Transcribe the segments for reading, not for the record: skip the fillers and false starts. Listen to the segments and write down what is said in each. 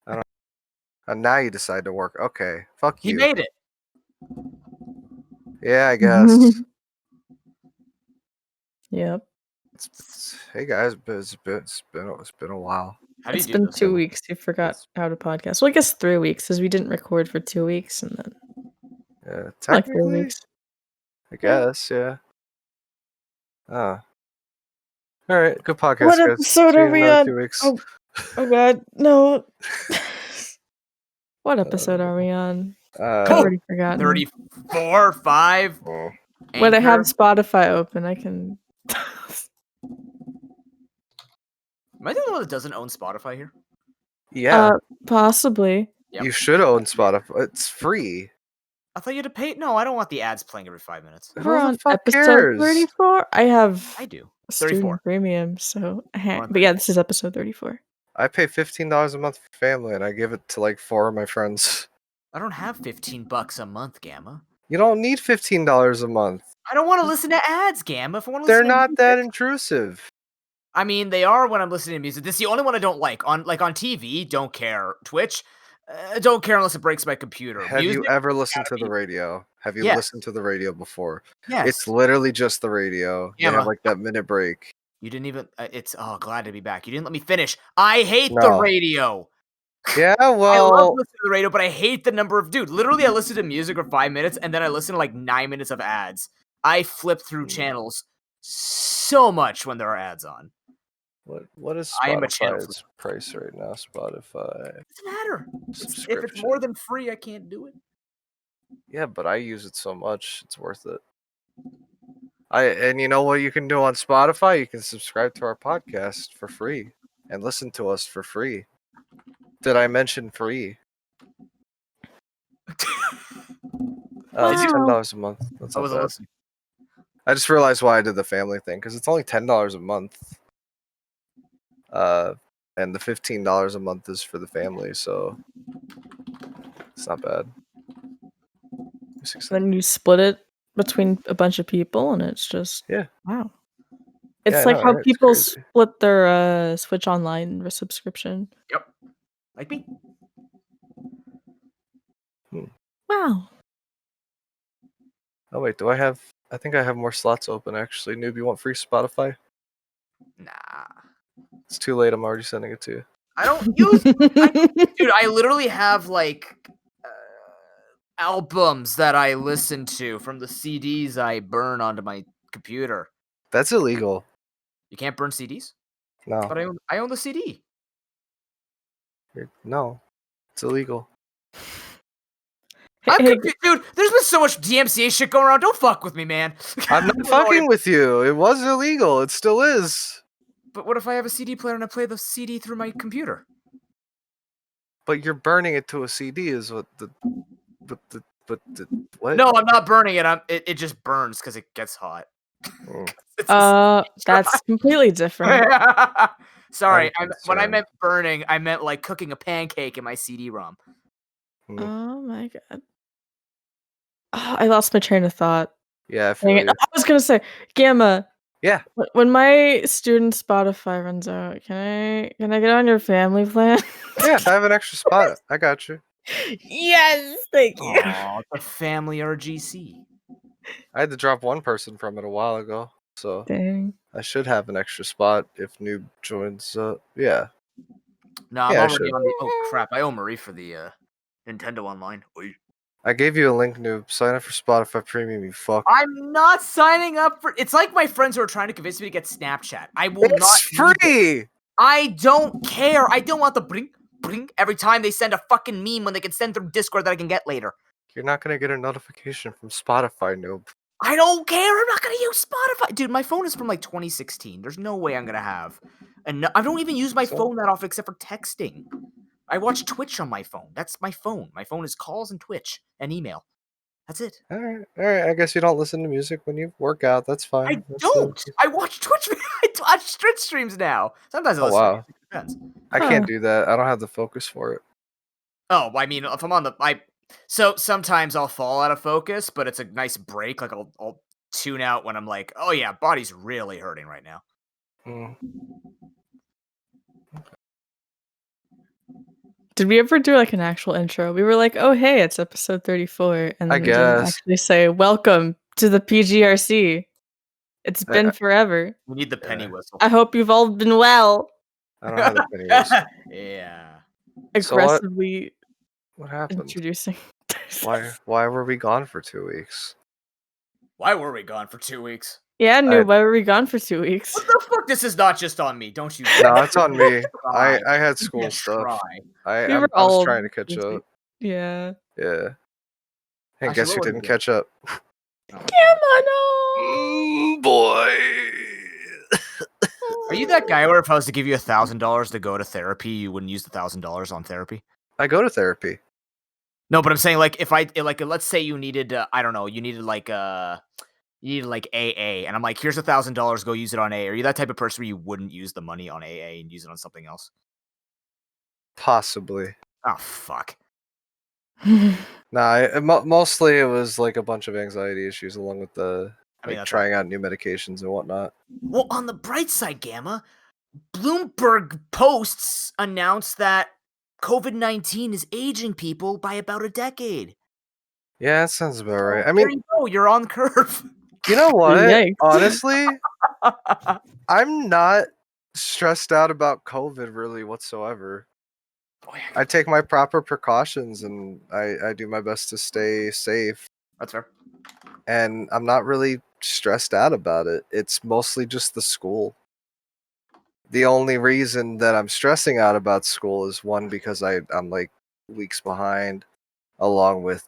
I don't. And now you decide to work. Okay, fuck He you. made it. Yeah, I guess. Yep. Hey guys, it's been a while. How do you It's do been this? 2 weeks. You forgot how to podcast. Well, I guess 3 weeks, because we didn't record for 2 weeks, and then Yeah, like 4 technically, weeks. I guess. Yeah. All right. Good podcast, What guys. episode See you are in we another on? 2 weeks. Oh God, no. What episode are we on? I've already forgotten. 34, 5. When I have Anchor. Spotify open, I can. Am I the only one that doesn't own Spotify here? Yeah. Possibly. Yep. You should own Spotify. It's free. I thought you had to pay. No, I don't want the ads playing every 5 minutes. We're Who on the fuck episode cares? 34. I have I do. student 34. premium, so on but yeah, this is episode 34. I pay $15 a month for family, and I give it to like 4 of my friends. I don't have $15 a month, Gamma. You don't need $15 a month. I don't want to listen to ads, Gamma. If I want to They're listen to not music, that intrusive. I mean, they are when I'm listening to music. This is the only one I don't like. On TV, don't care. Twitch, don't care unless it breaks my computer. Have Music, you ever listened to gotta the be. radio? Have you Yes. listened to the radio before? Yes. It's literally just the radio. They Gamma. have like that minute break. You didn't even. It's glad to be back. You didn't let me finish. I hate the No. radio. Yeah, I love well, listening to the radio, but I hate the number of literally I listen to music for 5 minutes and then I listen to like 9 minutes of ads. I flip through channels so much when there are ads on. what is I am a channel Spotify's price right now? Spotify It doesn't matter. If it's subscription. more than free, I can't do it. Yeah, but I use it so much, it's worth it. And you know what you can do on Spotify? You can subscribe to our podcast for free and listen to us for free. Did I mention free? It's $10 a month. That's I not wasn't bad. listening. I just realized why I did the family thing, because it's only $10 a month. And the $15 a month is for the family, so it's not bad. Then you split it between a bunch of people, and it's just wow. It's Yeah, like I know, how right? It's people crazy. split their Switch Online subscription. Yep. Like me. Wow. Oh wait, I think I have more slots open actually. Noob, you want free Spotify? Nah. It's too late, I'm already sending it to you. I don't use dude, I literally have like albums that I listen to from the CDs I burn onto my computer. That's illegal. You can't burn CDs? No. But I own the CD. No. It's illegal. Dude, there's been so much DMCA shit going around. Don't fuck with me, man. I'm not fucking with you. It was illegal. It still is. But what if I have a CD player and I play the CD through my computer? But you're burning it to a CD is what what? No, I'm not burning it. It just burns because it gets hot. That's completely different. Sorry, when I meant burning, I meant like cooking a pancake in my CD-ROM. Oh my god. Oh, I lost my train of thought. Yeah, I was gonna say, Gamma. Yeah. When my student Spotify runs out, can I get on your family plan? Yeah, I have an extra spot. I got you. Yes, thank you. Oh, the family RGC. I had to drop one person from it a while ago, so dang. I should have an extra spot if Noob joins. Yeah. No, I'm already on the. Oh crap! I owe Marie for the Nintendo Online. Oy. I gave you a link, Noob. Sign up for Spotify Premium, you fuck. I'm not signing up for. It's like my friends who are trying to convince me to get Snapchat. I will not. It's free. I don't care. I don't want the bring every time they send a fucking meme when they can send through Discord that I can get later. You're not gonna get a notification from Spotify, Noob. I don't care. I'm not gonna use Spotify, dude. My phone is from like 2016. There's no way I'm gonna have. And I don't even use my phone that often except for texting. I watch Twitch on my phone. That's my phone. My phone is calls and Twitch and email. That's it. All right. I guess you don't listen to music when you work out. That's fine. I don't. I watch Twitch. I watch Twitch streams now. Sometimes I listen. Wow. To music. It depends. I can't do that. I don't have the focus for it. Oh, I mean, if I'm on the so sometimes I'll fall out of focus, but it's a nice break. Like I'll tune out when I'm like, oh yeah, body's really hurting right now. Did we ever do like an actual intro? We were like, "Oh, hey, it's episode 34," and I then we didn't guess. actually say, "Welcome to the PGRC. It's been forever. We need the penny whistle. I hope you've all been well." I don't have the penny whistle. Yeah. Aggressively what happened? introducing. Why were we gone for 2 weeks? Why were we gone for 2 weeks? Yeah, Noob, why were we gone for 2 weeks? What the fuck? This is not just on me. Don't you? No, it's on me. I had school stuff. I was trying to catch up. Yeah. Yeah. And guess who didn't catch up? Gamma, no! Boy. Are you that guy where if I was to give you $1,000 to go to therapy, you wouldn't use the $1,000 on therapy? I go to therapy. No, but I'm saying like if I like let's say you needed I don't know, you needed like AA, and I'm like, here's $1,000, go use it on AA. Are you that type of person where you wouldn't use the money on AA and use it on something else? Possibly. Oh fuck. Nah, mostly it was like a bunch of anxiety issues along with the trying out new medications and whatnot. Well, on the bright side, Gamma, Bloomberg Posts announced that COVID-19 is aging people by about a decade. Yeah, that sounds about right. I There mean, you go. You're on curve. You know what? Yikes. Honestly, I'm not stressed out about COVID really whatsoever. I take my proper precautions and I do my best to stay safe. That's fair. And I'm not really stressed out about it. It's mostly just the school. The only reason that I'm stressing out about school is one, because I'm like weeks behind, along with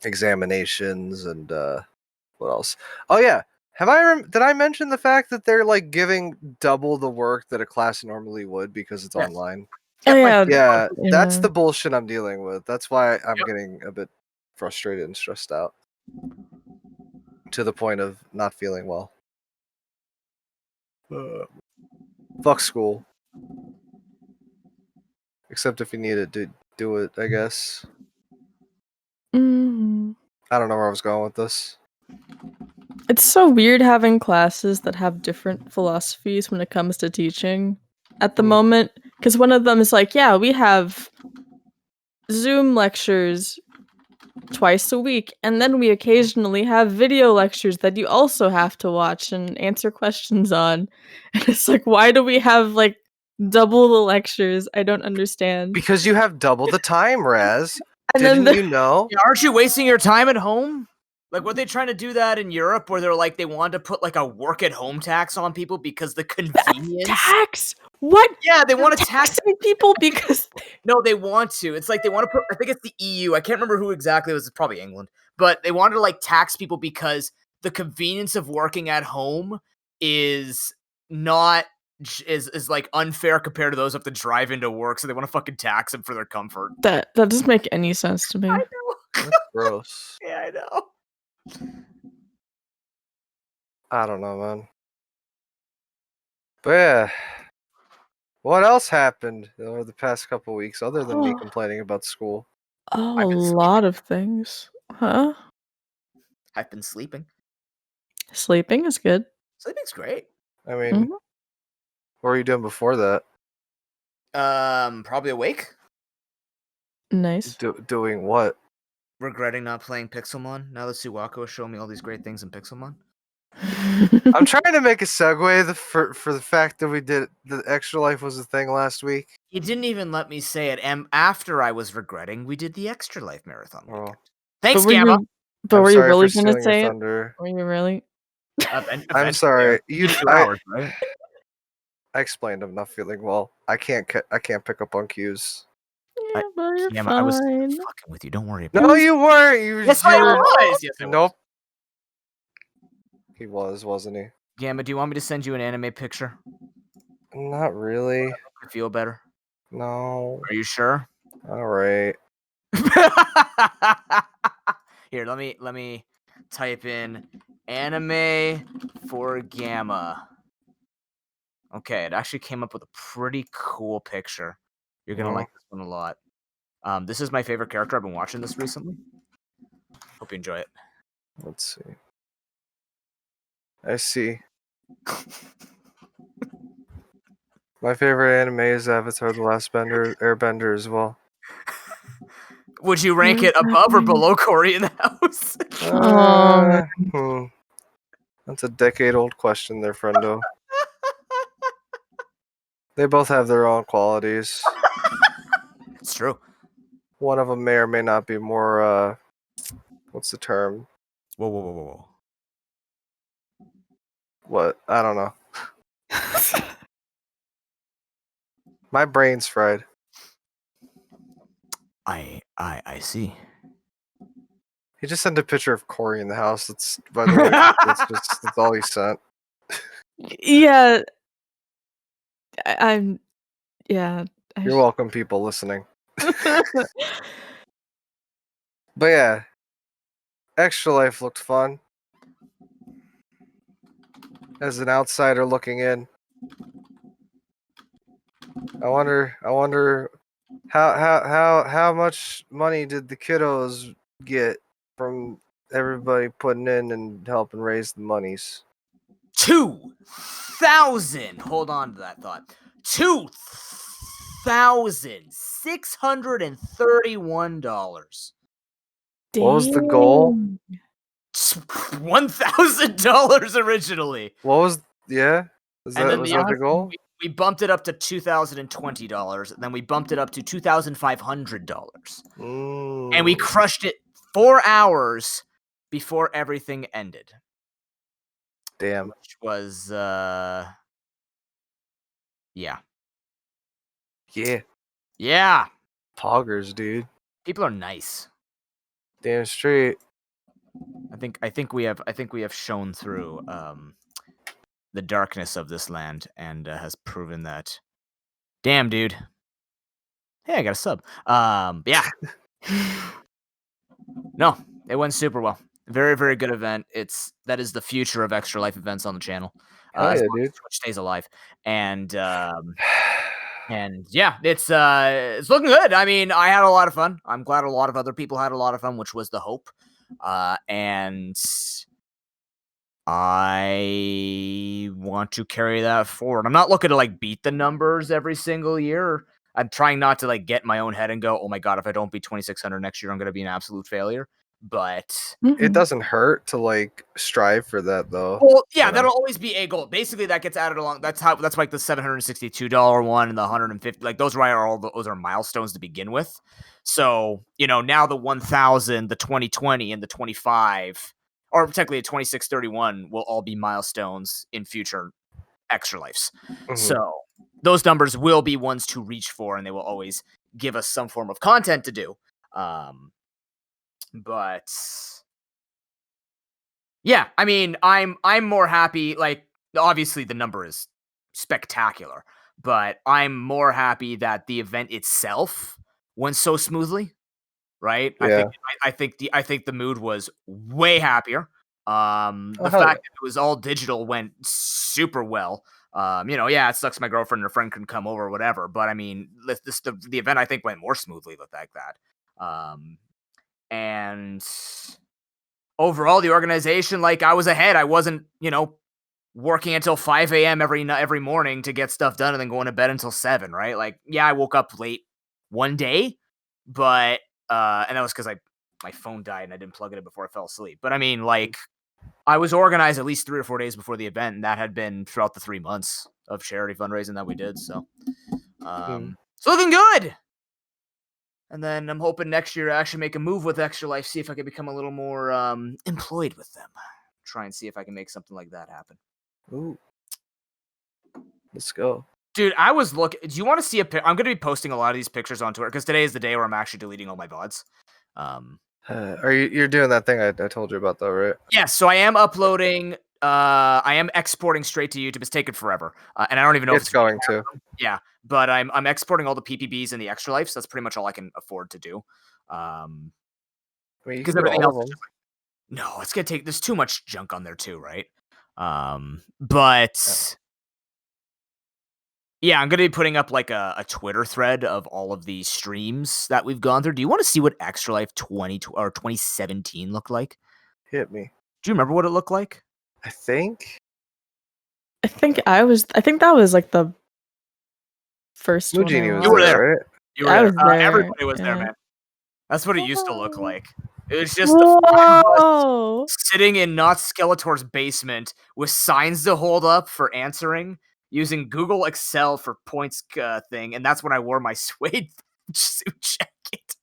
examinations and what else? Oh yeah, did I mention the fact that they're like giving double the work that a class normally would because it's online? Oh, yeah. Yeah, that's the bullshit I'm dealing with. That's why I'm getting a bit frustrated and stressed out to the point of not feeling well. Fuck school. Except if you need it to do it, I guess. Mm. I don't know where I was going with this. It's so weird having classes that have different philosophies when it comes to teaching at the moment. Because one of them is like, yeah, we have Zoom lectures twice a week, and then we occasionally have video lectures that you also have to watch and answer questions on. And it's like, why do we have like double the lectures? I don't understand. Because you have double the time, Raz. And Didn't you know? Yeah, aren't you wasting your time at home? Like, were they trying to do that in Europe where they're like, they wanted to put like a work at home tax on people because the convenience? Tax? What? Yeah, they want to tax people because no, they want to. It's like they want to put. I think it's the EU. I can't remember who exactly it was. It's probably England, but they wanted to like tax people because the convenience of working at home is not is like unfair compared to those who have to drive into work. So they want to fucking tax them for their comfort. That doesn't make any sense to me. I know. That's gross. Yeah, I know. I don't know, man. But yeah, what else happened over the past couple weeks other than me complaining about school? Oh, a lot of things. Huh? I've been sleeping. Sleeping is good. Sleeping's great. I mean, what were you doing before that? Probably awake. Nice. Doing what? Regretting not playing Pixelmon now that Suwako has shown me all these great things in Pixelmon. I'm trying to make a segue for the fact that we did the Extra Life was a thing last week. You didn't even let me say it, and after I was regretting, we did the Extra Life marathon weekend. Thanks, Gamma. But were you really going to say it? Were you really? I'm sorry. Hours, right? I explained I'm not feeling well. I can't pick up on cues. Yeah, but you're Gamma, fine. I was fucking with you. Don't worry about No, it. you weren't. Yes, I was. Yes, I was. Nope. He was, wasn't he? Gamma, do you want me to send you an anime picture? Not really. I feel better. No. Are you sure? All right. Here, let me type in anime for Gamma. Okay, it actually came up with a pretty cool picture. You're gonna like this one a lot. This is my favorite character. I've been watching this recently. Hope you enjoy it. Let's see. I see. My favorite anime is Avatar: The Last Airbender as well. Would you rank it above or below Cory in the House? That's a decade-old question there, friendo. They both have their own qualities. It's true. One of them may or may not be more, what's the term? Whoa. What? I don't know. My brain's fried. I see. He just sent a picture of Cory in the house. That's, by the way, that's all he sent. Yeah. I'm. Yeah. You're welcome, people listening. But yeah, Extra Life looked fun. As an outsider looking in, I wonder how much money did the kiddos get from everybody putting in and helping raise the monies? 2,000. Hold on to that thought. $2,631. What was the goal? $1,000 originally. What was that the goal? We bumped it up to $2,020, and then we bumped it up to $2,500. And we crushed it 4 hours before everything ended. Damn. Which was yeah. Poggers, dude. People are nice. Damn straight. I think we have shown through the darkness of this land and has proven that. Damn, dude. Hey, I got a sub. Yeah. No, it went super well. Very, very good event. That is the future of Extra Life events on the channel. As long as Twitch stays alive. And yeah, it's looking good. I mean, I had a lot of fun. I'm glad a lot of other people had a lot of fun, which was the hope. And I want to carry that forward. I'm not looking to beat the numbers every single year. I'm trying not to get my own head and go, oh my god, if I don't beat 2,600 next year, I'm going to be an absolute failure. But it doesn't hurt to strive for that, though. Well, yeah, that'll always be a goal. Basically, that gets added along. That's the $762 one and the $150. Those are milestones to begin with. So now the 1,000, the 2020, and the 25, or technically a 2631 will all be milestones in future Extra Lives. Mm-hmm. So those numbers will be ones to reach for, and they will always give us some form of content to do. But yeah, I mean, I'm more happy. Obviously, the number is spectacular, but I'm more happy that the event itself went so smoothly. Right? Yeah. I think the mood was way happier. The fact that it was all digital went super well. It sucks my girlfriend or friend couldn't come over or whatever, but I mean, the event I think went more smoothly like that. And overall, the organization, I was ahead. I wasn't, working until 5 a.m. every morning to get stuff done and then going to bed until 7, right? I woke up late one day, but and that was because my phone died and I didn't plug it in before I fell asleep. But I mean, I was organized at least 3 or 4 days before the event, and that had been throughout the 3 months of charity fundraising that we did. So, so looking good. And then I'm hoping next year I actually make a move with Extra Life, see if I can become a little more employed with them. Try and see if I can make something like that happen. Ooh. Let's go. Dude, I was looking. Do you want to see I'm going to be posting a lot of these pictures on Twitter because today is the day where I'm actually deleting all my VODs. You're doing that thing I told you about, though, right? Yeah, so I am uploading. I am exporting straight to YouTube. It's taken forever, and I don't even know if it's going to. Yeah, but I'm exporting all the PPBs and the Extra Life, so that's pretty much all I can afford to do. Because everything else. No, it's gonna take. There's too much junk on there too, right? But yeah, I'm gonna be putting up a Twitter thread of all of these streams that we've gone through. Do you want to see what Extra Life 2017 looked like? Hit me. Do you remember what it looked like? I think that was the first Blue one. Genie I was You were watched. there. there, right? You were I there. was there. Everybody was there, yeah. man. That's what it used to look like. It was just the 5 of us Whoa! sitting in not Skeletor's basement with signs to hold up for answering, using Google Excel for points thing, and that's when I wore my suede suit jacket.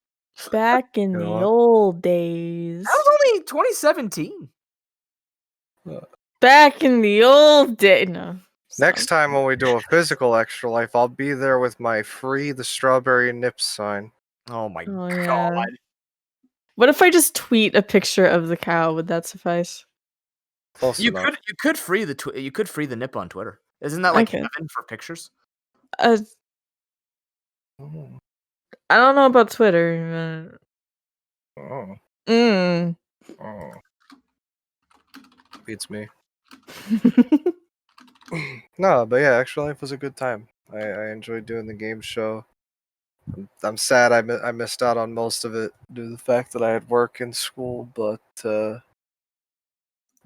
Back in You know the what? old days. That was only 2017. Back in the old day. No. Next time when we do a physical Extra Life, I'll be there with my free the strawberry nips sign. Oh my Oh, god. yeah. What if I just tweet a picture of the cow? Would that suffice? Close You enough. could free the nip on Twitter. Isn't that like Okay. heaven for pictures? Uh, Oh. I don't know about Twitter. Oh. Mm. Oh. Beats me. No, but yeah, Extra Life was a good time. I enjoyed doing the game show. I'm sad I missed out on most of it due to the fact that I had work and school, but it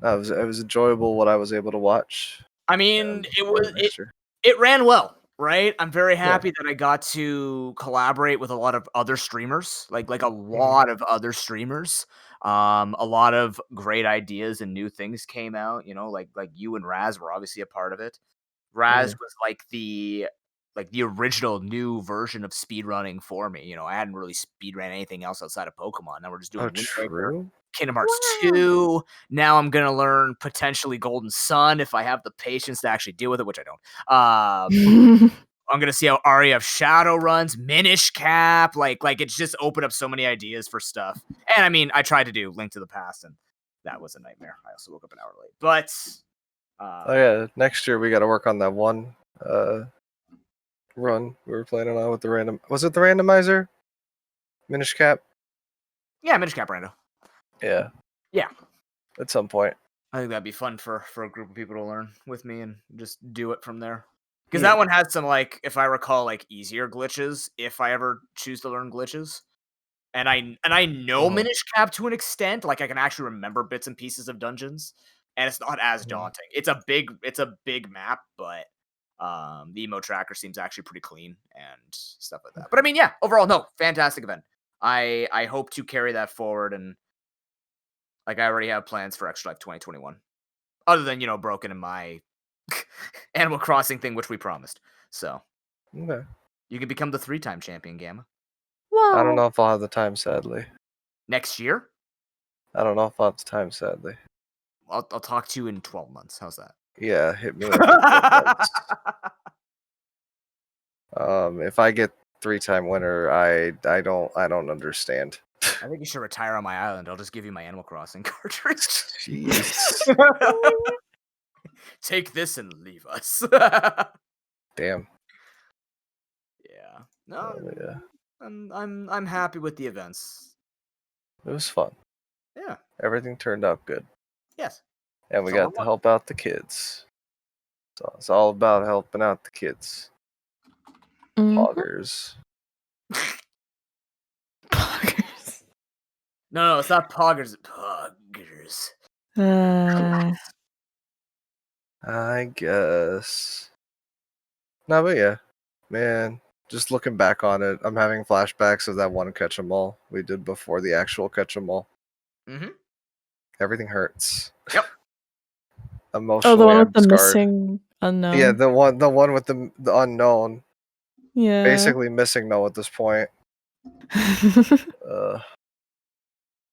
was enjoyable what I was able to watch. I mean, Next year. it ran well, right? I'm very Yeah. happy that I got to collaborate with a lot of other streamers, like a lot of other streamers. A lot of great ideas and new things came out. You know, like you and Raz were obviously a part of it. Raz was like the original new version of speedrunning for me. You know, I hadn't really speedrun anything else outside of Pokemon. Now we're just doing Oh, Wind Waker, true. Kingdom Hearts 2. Now I'm gonna learn potentially Golden Sun if I have the patience to actually deal with it, which I don't. I'm gonna see how Aria of Shadow runs, Minish Cap, like it's just opened up so many ideas for stuff. And I mean, I tried to do Link to the Past, and that was a nightmare. I also woke up an hour late, but Oh yeah, next year we got to work on that one run we were planning on with the random. Was it the randomizer? Minish Cap. yeah, Minish Cap Rando. Yeah. Yeah. At some point. I think that'd be fun for a group of people to learn with me and just do it from there. Because Yeah. that one had some, like, if I recall, like easier glitches. If I ever choose to learn glitches, and I know Minish Cap to an extent, like I can actually remember bits and pieces of dungeons, and it's not as daunting. It's a big map, but the emo tracker seems actually pretty clean and stuff like that. But I mean, yeah, overall, no, fantastic event. I hope to carry that forward, and like I already have plans for Extra Life 2021. Other than, you know, broken in my Animal Crossing thing, which we promised. So Okay. you can become the 3-time champion, Gamma. I don't know if I'll have the time, sadly. Next year? I don't know if I'll have the time, sadly. I'll talk to you in 12 months. How's that? Yeah, hit me up. In 12 months. If I get 3-time winner, I don't understand. I think you should retire on my island. I'll just give you my Animal Crossing cartridge. Jeez. Take this and leave us. Damn. Yeah. No. Yeah. I'm happy with the events. It was fun. Yeah. Everything turned out good. Yes. And we It's all got to help out the kids. So it's all about helping out the kids. Poggers. Poggers. No, it's not poggers. Poggers. I guess. No, but yeah. Man, just looking back on it, I'm having flashbacks of that one catch 'em all we did before the actual catch 'em all. Mm-hmm. Everything hurts. Yep. Emotionally, Oh, the one with I'm the scarred. missing unknown. Yeah, the one with the unknown. Yeah. Basically missing no at this point.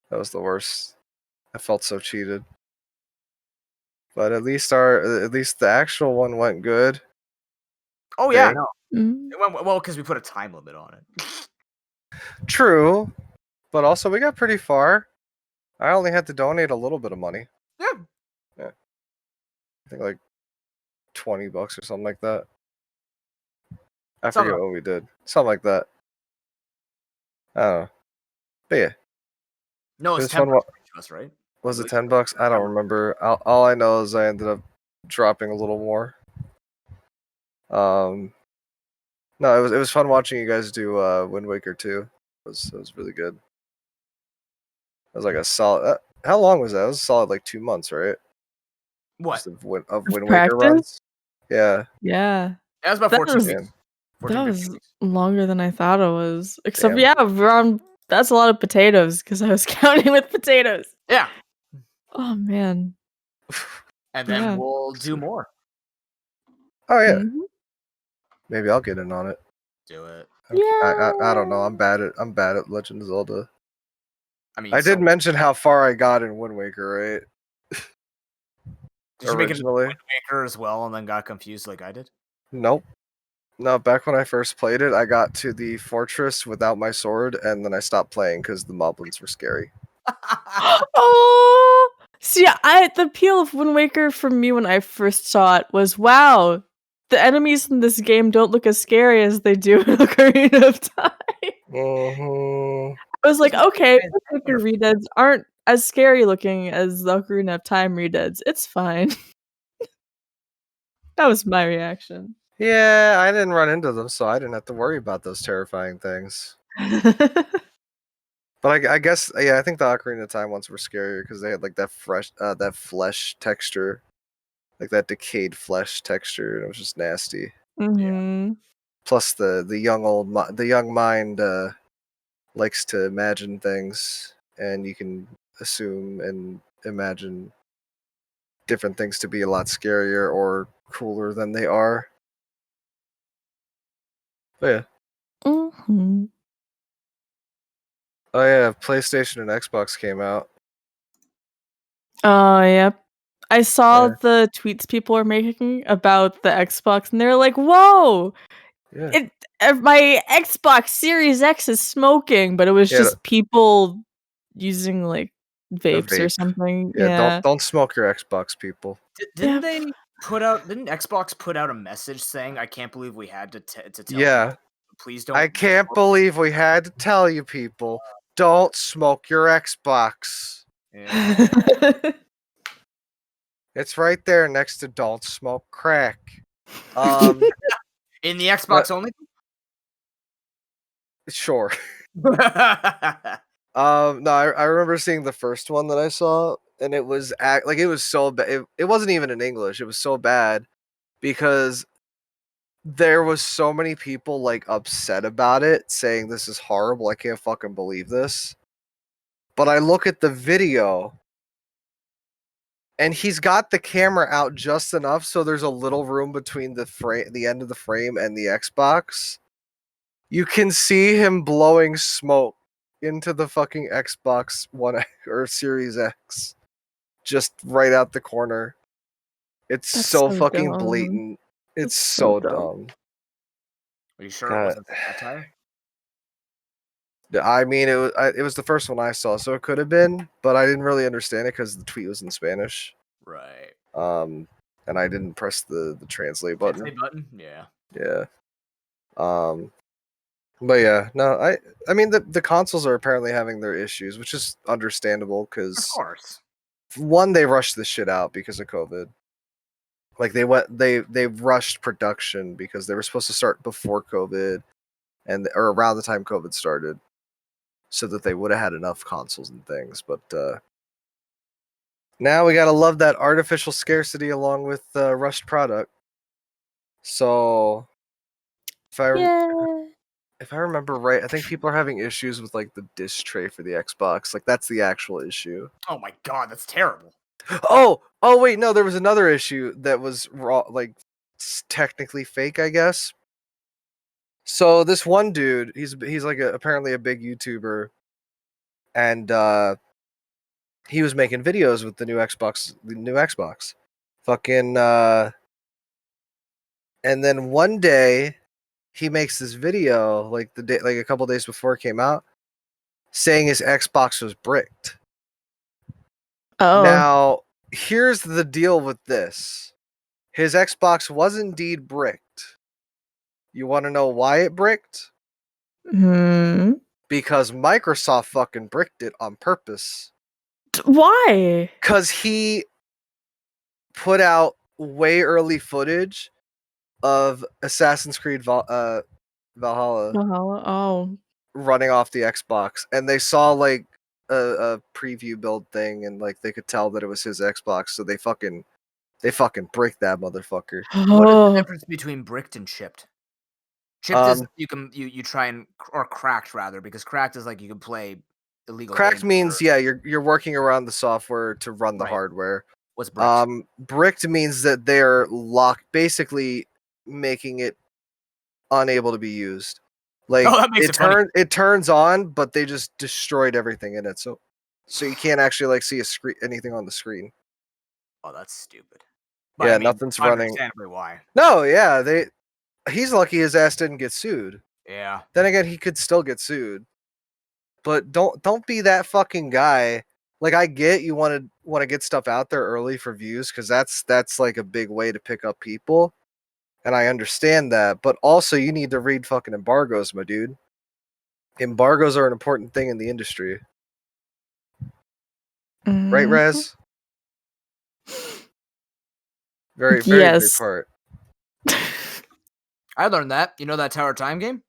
That was the worst. I felt so cheated. But at least the actual one went good. Oh yeah, Okay. no. It went well because we put a time limit on it. True, but also we got pretty far. I only had to donate a little bit of money. Yeah. I think like $20 or something like that. I Something forget what we did. Something like that. I don't know. But yeah. No, It it's was fun 10 bucks to us, right? Was it $10? I don't remember. All I know is I ended up dropping a little more. No, it was fun watching you guys do Wind Waker 2. It was really good. It was like a solid. How long was that? It was a solid like 2 months, right? What? Just of Wind Waker practice? runs. Yeah. Yeah. That was about That 14 was- weeks. That was 1450. longer than I thought it was. Except, Damn. yeah, that's a lot of potatoes because I was counting with potatoes. Yeah. Oh man. And then Yeah. we'll do more. Oh yeah, Mhm. maybe I'll get in on it. Do it. I don't know. I'm bad at Legend of Zelda. I mean, I did mention how far I got in Wind Waker, right? Did you make it Originally, Wind Waker as well and then got confused like I did? nope. No, back when I first played it, I got to the fortress without my sword, and then I stopped playing because the moblins were scary. Oh, see, the appeal of Wind Waker for me when I first saw it was, wow, the enemies in this game don't look as scary as they do in Ocarina of Time. Mm-hmm. I was like, okay, Wind Waker redeads aren't as scary looking as the Ocarina of Time redeads. It's fine. That was my reaction. Yeah, I didn't run into them, so I didn't have to worry about those terrifying things. But I guess, yeah, I think the Ocarina of Time ones were scarier because they had like that that flesh texture, like that decayed flesh texture, and it was just nasty. Mhm. Plus, the young mind likes to imagine things, and you can assume and imagine different things to be a lot scarier or cooler than they are. But yeah. Mhm. Oh yeah, PlayStation and Xbox came out. Oh, yep. I saw Yeah. the tweets people were making about the Xbox, and they're like, "Whoa, Yeah. my Xbox Series X is smoking," but it was Yeah, just people using like a vapes or vape. something. Yeah, Yeah. don't smoke your Xbox, people. Didn't Yep. they didn't Xbox put out a message saying, "I can't believe we had to tell Yeah. people, please don't." I can't believe we had to tell you people, don't smoke your Xbox. Yeah. It's right there next to don't smoke crack. In the Xbox only? Sure. No, I remember seeing the first one that I saw, and it was it was so bad. It wasn't even in English. It was so bad because there was so many people like upset about it, saying this is horrible. I can't fucking believe this. But I look at the video, and he's got the camera out just enough so there's a little room between the end of the frame, and the Xbox. You can see him blowing smoke into the fucking Xbox One or Series X, just right out the corner. It's That's so so fucking dumb. blatant. It's That's so so dumb. dumb. Are you sure it wasn't satire? I mean, it was the first one I saw, so it could have been, but I didn't really understand it because the tweet was in Spanish. Right. And I didn't press the translate button. Translate button? Yeah. Yeah. But yeah, no, I mean the consoles are apparently having their issues, which is understandable Of because course. one, they rushed this shit out because of COVID. Like they rushed production because they were supposed to start before COVID or around the time COVID started, so that they would have had enough consoles and things. But now we gotta love that artificial scarcity along with rushed product. So if I remember right, I think people are having issues with like the disc tray for the Xbox. Like that's the actual issue. Oh my god, that's terrible. Oh wait, no, there was another issue that was raw, like technically fake, I guess. So this one dude, he's like apparently a big YouTuber, and he was making videos with the new Xbox. Fucking and then one day he makes this video like a couple days before it came out, saying his Xbox was bricked. Oh. Now, here's the deal with this. His Xbox was indeed bricked. You want to know why it bricked? Because Microsoft fucking bricked it on purpose. Why? Because he put out way early footage of Assassin's Creed Valhalla Oh. running off the Xbox, and they saw like a preview build thing, and like they could tell that it was his Xbox, so they fucking bricked that motherfucker. What is the difference between bricked and chipped? Chipped is you try and or cracked rather, because cracked is like you can play illegal. Cracked games means or- you're working around the software to run the Right. hardware. What's bricked? Bricked means that they're locked, basically making it unable to be used. Like Oh, that makes it funny. it turns on, but they just destroyed everything in it. So you can't actually like see anything on the screen. Oh, that's stupid. Yeah, I mean, nothing's running. Understandably why. No, yeah, he's lucky his ass didn't get sued. Yeah. Then again, he could still get sued. But don't be that fucking guy. Like I get you want to get stuff out there early for views because that's like a big way to pick up people. And I understand that, but also you need to read fucking embargoes, my dude. Embargoes are an important thing in the industry. Right, Raz? Very, very big Yes. part. I learned that. You know that Tower of Time game?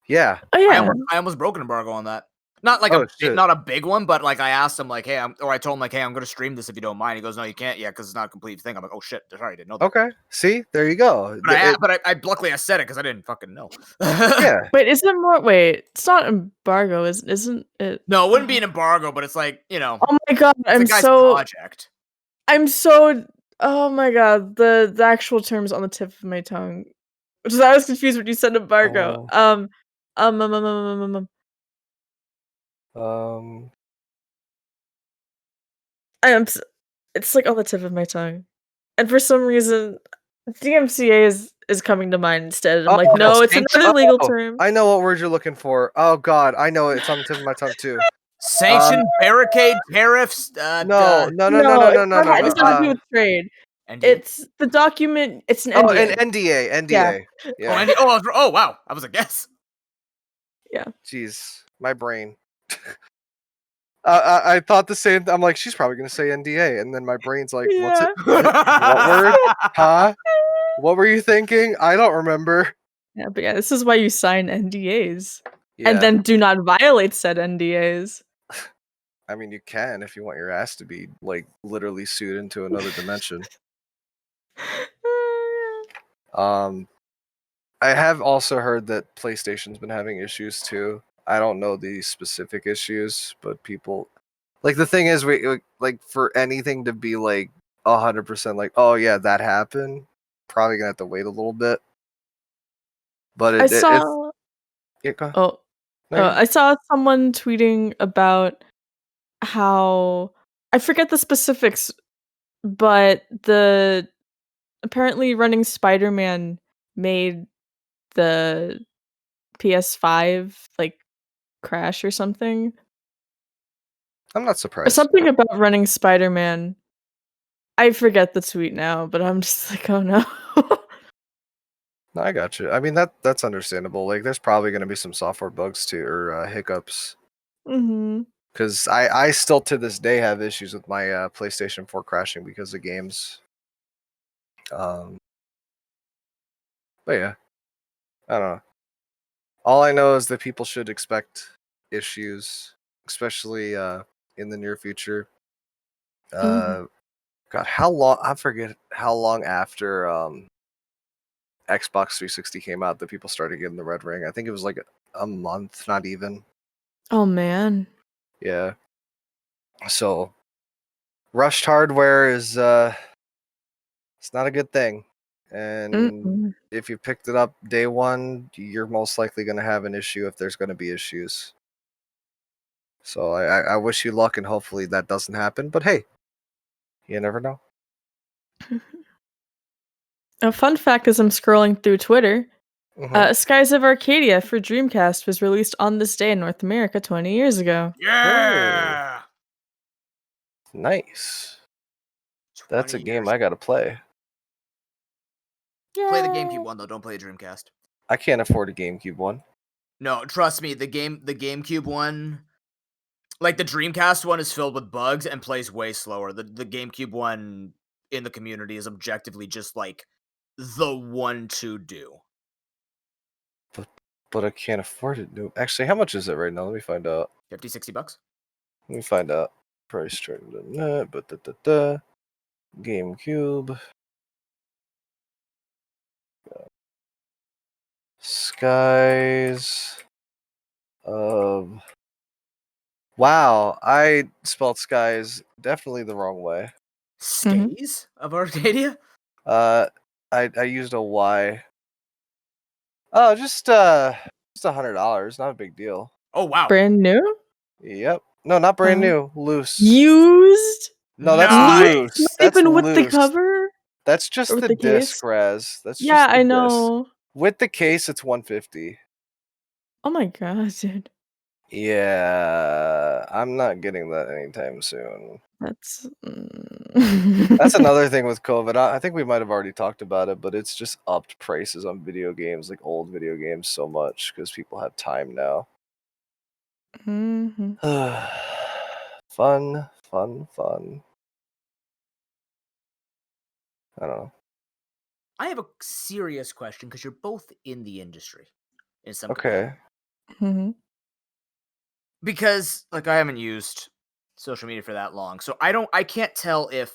Yeah. Oh yeah. I almost broke an embargo on that. Not like shit. not a big one, but like I asked him like, hey, I told him like, hey, I'm gonna stream this if you don't mind. He goes, no, you can't yet because it's not a complete thing. I'm like, oh shit, sorry, I didn't know that. Okay. See, there you go. But I luckily I said it because I didn't fucking know. Yeah. Wait, isn't it more? Wait, it's not embargo, isn't it? No, it wouldn't be an embargo, but it's like, you know. Oh my god, it's a guy's project. Oh my god, the actual terms on the tip of my tongue. Which is I was confused when you said embargo. Oh. It's like on the tip of my tongue. And for some reason DMCA is coming to mind instead. I'm like, no, it's another legal term. I know what word you're looking for. Oh god, I know it. It's on the tip of my tongue too. Sanction, barricade, tariffs. No. It's nothing to do with trade. NDA? It's the document. It's an NDA. Oh, an NDA. Yeah. Oh, wow. That was a guess. Yeah. Jeez, my brain. I thought the same. I'm like, she's probably gonna say NDA, and then my brain's like, what's it? What word? Huh? What were you thinking? I don't remember. Yeah, but yeah, this is why you sign NDAs. Yeah. And then do not violate said NDAs. I mean, you can if you want your ass to be like literally sued into another dimension. I have also heard that PlayStation's been having issues too. I don't know the specific issues, but people like the thing is, we like for anything to be like 100% like, oh yeah, that happened. Probably gonna have to wait a little bit. But I saw someone tweeting about how I forget the specifics, but apparently running Spider-Man made the PS5 like crash or something. I'm not surprised. Something about running Spider-Man. I forget the tweet now, but I'm just like, oh no. No, I got you. I mean that's understandable. Like, there's probably going to be some software bugs too, or hiccups. Mm-hmm. Because I still to this day have issues with my PlayStation 4 crashing because of games. But yeah, I don't know. All I know is that people should expect issues, especially in the near future. God, how long? I forget how long after Xbox 360 came out that people started getting the red ring. I think it was like a month, not even. Oh man. Yeah. So, rushed hardware is it's not a good thing. And if you picked it up day one, you're most likely going to have an issue if there's going to be issues. So I wish you luck, and hopefully that doesn't happen. But hey, you never know. A fun fact as I'm scrolling through Twitter, Skies of Arcadia for Dreamcast was released on this day in North America 20 years ago. Yeah! Oh. Nice. That's a game I got to play. Yay. Play the GameCube one, though. Don't play a Dreamcast. I can't afford a GameCube one. No, trust me. The GameCube one, like the Dreamcast one, is filled with bugs and plays way slower. The GameCube one in the community is objectively just like the one to do. But I can't afford it. No. Actually, how much is it right now? Let me find out. $50-$60. Let me find out. Price chart. GameCube. Skies of... Wow, I spelled skies definitely the wrong way. Skays of Arcadia? I used a Y. Oh, just $100, not a big deal. Oh, wow. Brand new? Yep. No, not brand new. Loose. Used? No, that's Nice. loose. Not That's even with the loose. cover? That's Or just with the the disc, case? Raz. That's Yeah, just the I disc. know. With the case, it's $150. Oh my god, dude. Yeah, I'm not getting that anytime soon. That's That's another thing with COVID. I think we might have already talked about it, but it's just upped prices on video games, like old video games, so much because people have time now. Mhm. Fun, fun, fun. I don't know. I have a serious question because you're both in the industry in some Okay. Mhm. because like I haven't used social media for that long. So I can't tell if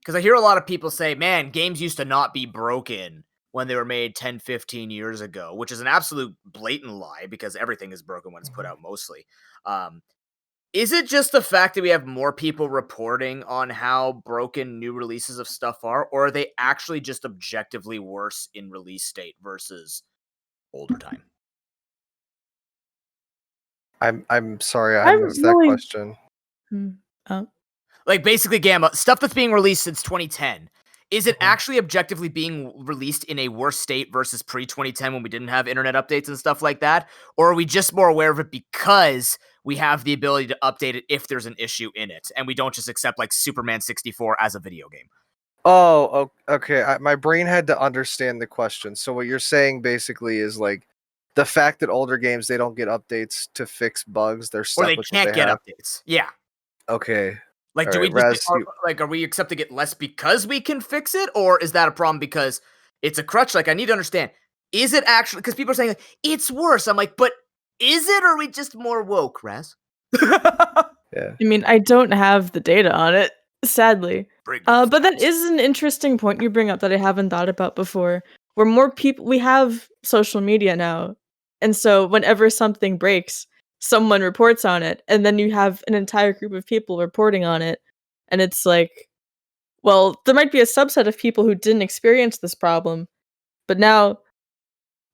because I hear a lot of people say, "Man, games used to not be broken when they were made 10, 15 years ago," which is an absolute blatant lie because everything is broken when it's put out mostly. Is it just the fact that we have more people reporting on how broken new releases of stuff are, or are they actually just objectively worse in release state versus older time? I'm sorry, I I'm missed that really question. Oh. Like basically Gamma, stuff that's being released since 2010. Is it Mhm. actually objectively being released in a worse state versus pre-2010 when we didn't have internet updates and stuff like that? Or are we just more aware of it because we have the ability to update it if there's an issue in it, and we don't just accept like Superman 64 as a video game? Oh, okay. My brain had to understand the question. So what you're saying basically is like the fact that older games they don't get updates to fix bugs, they're Or stuck they with what can't they get have. updates. Yeah. Okay. Like, All do we right, just Raz, are we accepting it less because we can fix it, or is that a problem because it's a crutch? Like, I need to understand: is it actually? Because people are saying like, it's worse. I'm like, but is it, or are we just more woke, Raz? yeah. I mean, I don't have the data on it, sadly. Bring the But that facts. is an interesting point you bring up that I haven't thought about before. Where more people we have social media now. And so whenever something breaks, someone reports on it, and then you have an entire group of people reporting on it. And it's like, well, there might be a subset of people who didn't experience this problem, but now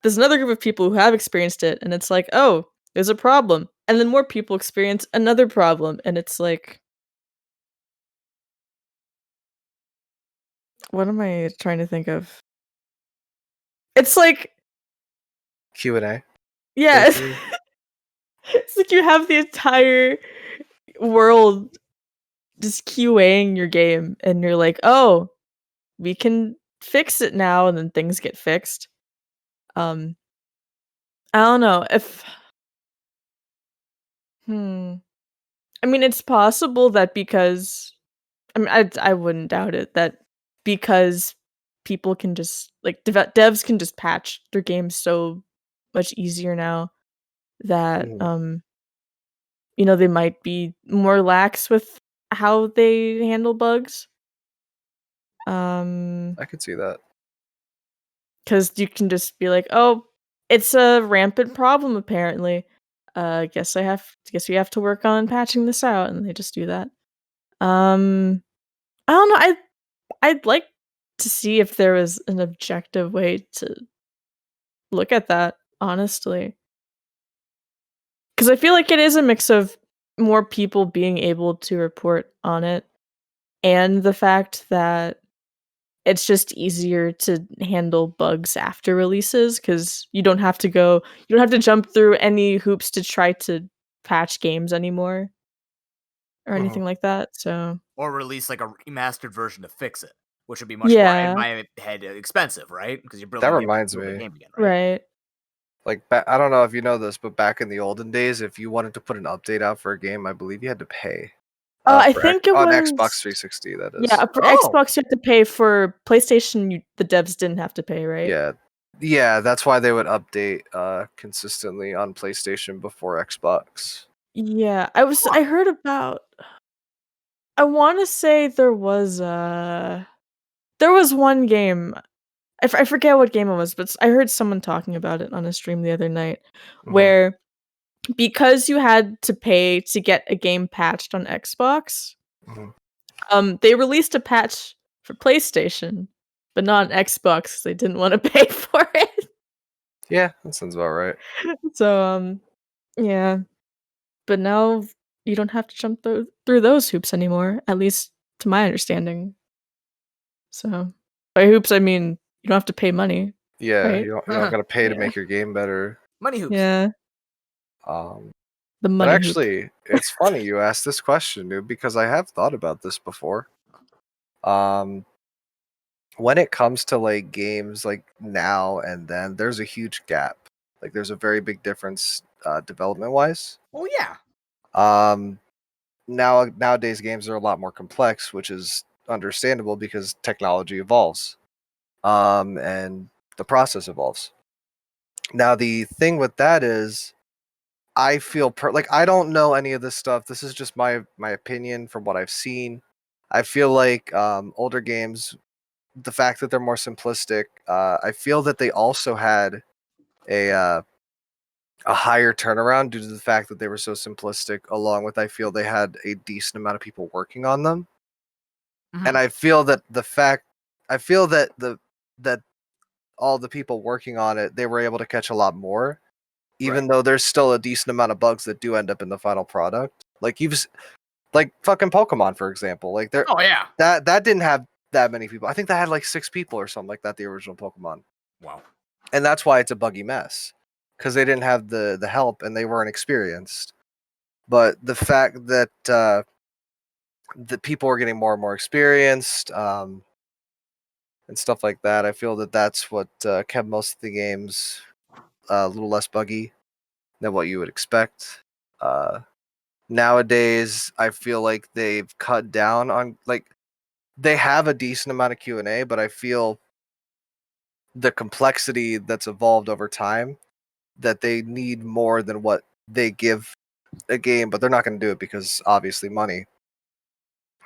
there's another group of people who have experienced it, and it's like, oh, there's a problem. And then more people experience another problem, and it's like, what am I trying to think of? It's like, Q&A. yeah, Basically. it's like you have the entire world just QAing your game, and you're like, oh, we can fix it now, and then things get fixed. I don't know if. I mean, it's possible that because I mean, I wouldn't doubt it that because people can just like devs can just patch their games so much easier now that Mhm. they might be more lax with how they handle bugs. I could see that. Because you can just be like, oh, it's a rampant problem apparently. Guess we have to work on patching this out, and they just do that. I don't know. I'd like to see if there was an objective way to look at that, honestly. Because I feel like it is a mix of more people being able to report on it and the fact that it's just easier to handle bugs after releases because you don't have to jump through any hoops to try to patch games anymore or Mhm. anything like that. So, Or release like a remastered version to fix it, which would be much more, in yeah, my head, expensive, right? Because you're That building reminds building a me. game again, right? right. Like I don't know if you know this, but back in the olden days, if you wanted to put an update out for a game, I believe you had to pay. I think it On was Xbox 360, that yeah, is. for Oh, Xbox you have to pay. For PlayStation, the devs didn't have to pay, right? Yeah. Yeah, that's why they would update consistently on PlayStation before Xbox. Yeah, I heard about. I want to say there was one game. I forget what game it was, but I heard someone talking about it on a stream the other night, where because you had to pay to get a game patched on Xbox, they released a patch for PlayStation, but not on Xbox because they didn't want to pay for it. Yeah, that sounds about right. So yeah, but now you don't have to jump through those hoops anymore, at least to my understanding. So by hoops, I mean you don't have to pay money. Yeah, Right? you don't gotta pay to Yeah. make your game better. Money hoops. Yeah, The the But money hoop. actually, it's funny you asked this question, dude, because I have thought about this before. When it comes to like games like now and then, there's a huge gap. Like there's a very big difference development wise. Oh yeah. Nowadays games are a lot more complex, which is understandable because technology evolves. And the process evolves. Now the thing with that is I feel like I don't know any of this stuff. This is just my opinion from what I've seen. I feel like older games, the fact that they're more simplistic, I feel that they also had a higher turnaround due to the fact that they were so simplistic. Along with, I feel they had a decent amount of people working on them, and I feel that that all the people working on it, they were able to catch a lot more. Even though there's still a decent amount of bugs that do end up in the final product, like like fucking Pokemon, for example, like Oh yeah. that didn't have that many people. I think that had like 6 people or something like that. The original Pokemon, Wow. and that's why it's a buggy mess because they didn't have the help and they weren't experienced. But the fact that the people were getting more and more experienced and stuff like that, I feel that that's what kept most of the games a little less buggy than what you would expect. Nowadays, I feel like they've cut down on like they have a decent amount of Q&A, but I feel the complexity that's evolved over time that they need more than what they give a game, but they're not going to do it because obviously money.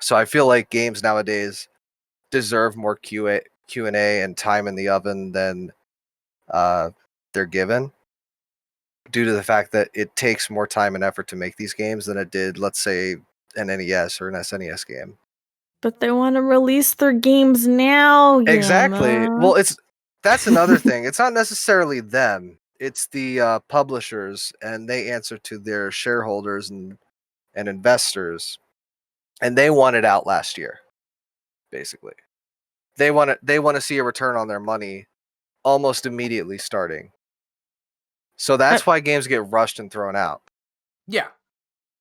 So I feel like games nowadays deserve more Q&A and time in the oven than they're given, due to the fact that it takes more time and effort to make these games than it did, let's say, an NES or an SNES game. But they want to release their games now. Exactly. Gamma. Well, that's another thing. It's not necessarily them. It's the publishers, and they answer to their shareholders and investors, and they want it out last year. Basically, they want to see a return on their money almost immediately starting. So that's why games get rushed and thrown out. Yeah,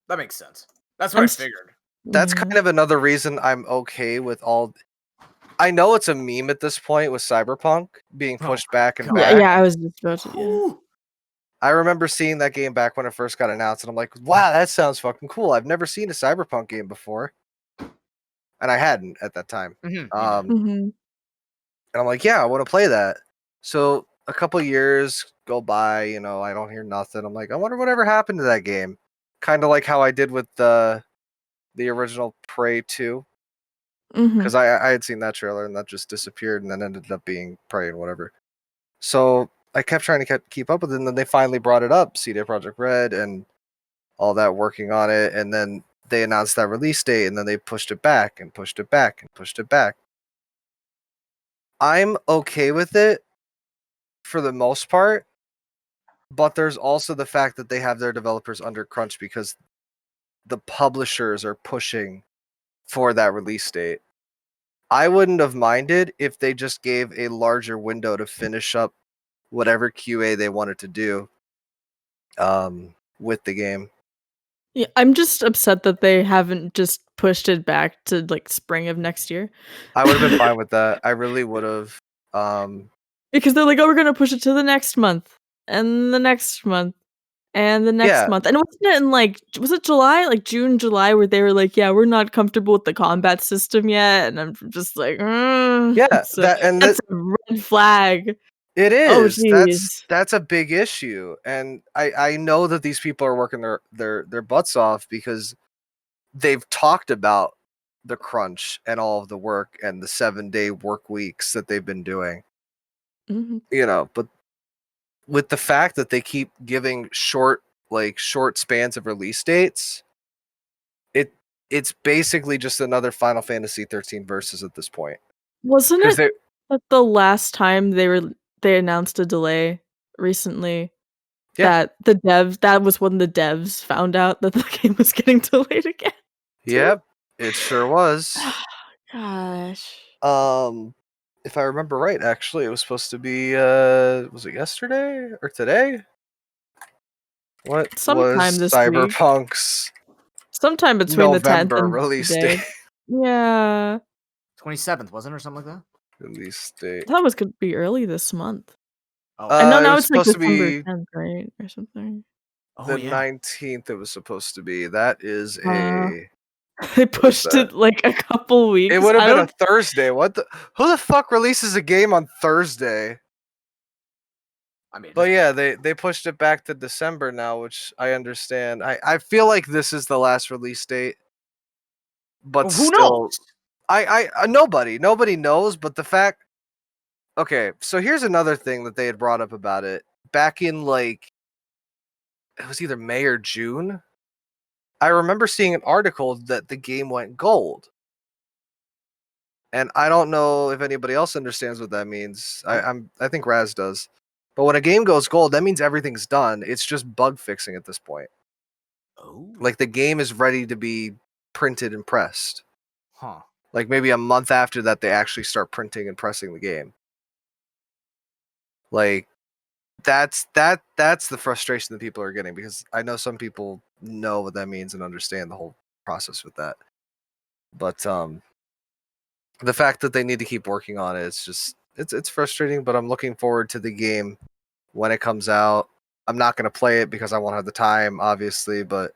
that makes sense. That's what I figured. That's kind of another reason I'm okay with all. I know it's a meme at this point with Cyberpunk being pushed back and back. Yeah, I was just about to. Yeah. I remember seeing that game back when it first got announced, and I'm like, wow, that sounds fucking cool. I've never seen a Cyberpunk game before. And I hadn't at that time. And I'm like, yeah, I want to play that. So a couple years go by, I don't hear nothing. I'm like, I wonder whatever happened to that game. Kind of like how I did with the original Prey 2. Because I had seen that trailer and that just disappeared and then ended up being Prey and whatever. So I kept trying to keep up with it, and then they finally brought it up, CD Projekt Red and all that, working on it, and then they announced that release date, and then they pushed it back and pushed it back and pushed it back. I'm okay with it for the most part, but there's also the fact that they have their developers under crunch because the publishers are pushing for that release date. I wouldn't have minded if they just gave a larger window to finish up whatever QA they wanted to do with the game. Yeah, I'm just upset that they haven't just pushed it back to like spring of next year. I would have been fine with that. I really would have. Because they're like, oh, we're gonna push it to the next month and the next month and the next month. And wasn't it in was it July, like June, July, where they were like, yeah, we're not comfortable with the combat system yet, and I'm just like, yeah, so that's a red flag. It is. Oh, that's a big issue, and I know that these people are working their butts off because they've talked about the crunch and all of the work and the 7-day work weeks that they've been doing. But with the fact that they keep giving short spans of release dates, it's basically just another Final Fantasy 13 versus at this point. Wasn't it that the last time they announced a delay recently? Yeah. That was when the devs found out that the game was getting delayed again. Yep, it sure was. Gosh. If I remember right, actually, it was supposed to be was it yesterday or today? What Sometime was this Cyberpunk's sometime between November the 10th and release today. date? Yeah. 27th, wasn't it, or something like that? Release date. I thought it was gonna be early this month. Oh, I know it now was it's like supposed to December be 10th, right? Or something. the 19th. It was supposed to be. That is a. They pushed it like a couple weeks. It would have been a Thursday. Who the fuck releases a game on Thursday? I mean, but yeah, they pushed it back to December now, which I understand. I feel like this is the last release date, but who still, knows? Nobody knows. But the fact, okay, so here's another thing that they had brought up about it back in it was either May or June. I remember seeing an article that the game went gold. And I don't know if anybody else understands what that means. I think Raz does. But when a game goes gold, that means everything's done. It's just bug fixing at this point. Oh. Like the game is ready to be printed and pressed. Huh. Like maybe a month after that, they actually start printing and pressing the game. Like that's the frustration that people are getting, because I know some people know what that means and understand the whole process with that. But the fact that they need to keep working on it, it's frustrating. But I'm looking forward to the game when it comes out. I'm not going to play it because I won't have the time, obviously, but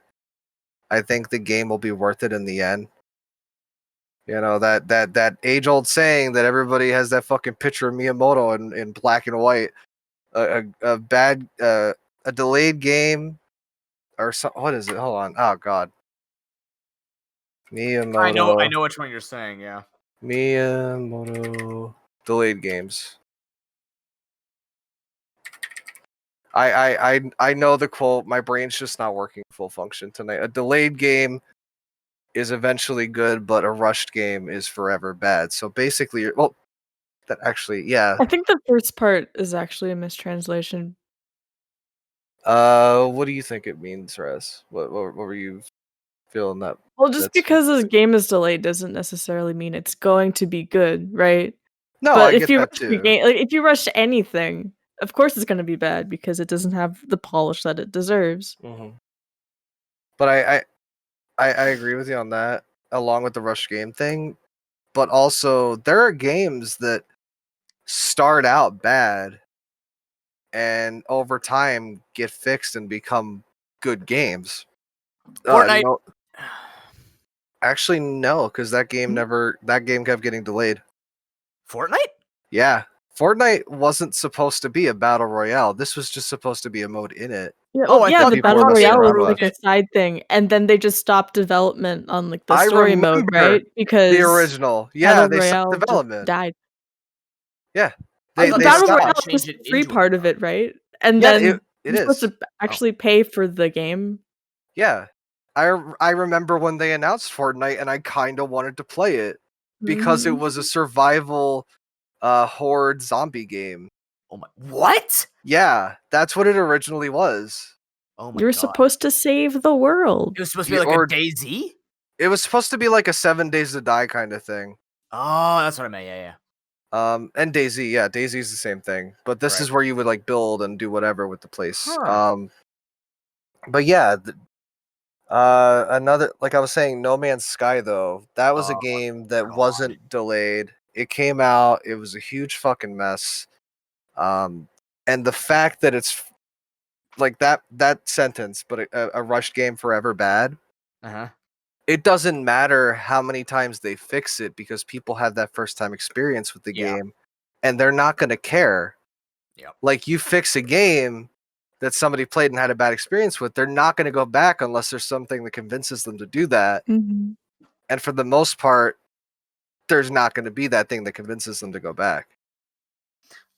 I think the game will be worth it in the end. That age-old saying that everybody has that fucking picture of Miyamoto in black and white. A delayed game or something. What is it? Hold on. Oh god. Miyamoto. I know which one you're saying. Yeah. Miyamoto delayed games. I know the quote. My brain's just not working full function tonight. A delayed game is eventually good, but a rushed game is forever bad. So basically, that actually, yeah. I think the first part is actually a mistranslation. What do you think it means, Raz? What were you feeling that? Well, just because a game is delayed doesn't necessarily mean it's going to be good, right? No, but I if get you that rush too. the game, like if you rush anything, of course it's going to be bad because it doesn't have the polish that it deserves. Mm-hmm. But I agree with you on that, along with the rush game thing. But also, there are games that start out bad and over time get fixed and become good games. Fortnite. No. Actually, no, because that game kept getting delayed. Fortnite? Yeah. Fortnite wasn't supposed to be a battle royale. This was just supposed to be a mode in it. Yeah, the battle royale was was like a side thing, and then they just stopped development on like the I story mode, right? Because the original, yeah, they stopped development. Died. Yeah, the battle royale was the free part of it, right? And then you're supposed to actually pay for the game. Yeah, I remember when they announced Fortnite, and I kind of wanted to play it because it was a survival horde zombie game. Oh my! What? Yeah, that's what it originally was. Oh my! You were supposed to save the world. It was supposed to be like a DayZ. It was supposed to be like a 7 Days to Die kind of thing. Oh, that's what I meant. Yeah. And DayZ, yeah, DayZ is the same thing, but this is where you would like build and do whatever with the place. But yeah, another, like I was saying, No Man's Sky though, that was a game that wasn't delayed. It came out, it was a huge fucking mess. And the fact that it's like that sentence, but a rushed game forever bad. It doesn't matter how many times they fix it because people have that first time experience with the game and they're not going to care. Like you fix a game that somebody played and had a bad experience with, they're not going to go back unless there's something that convinces them to do that. Mm-hmm. And for the most part, there's not going to be that thing that convinces them to go back.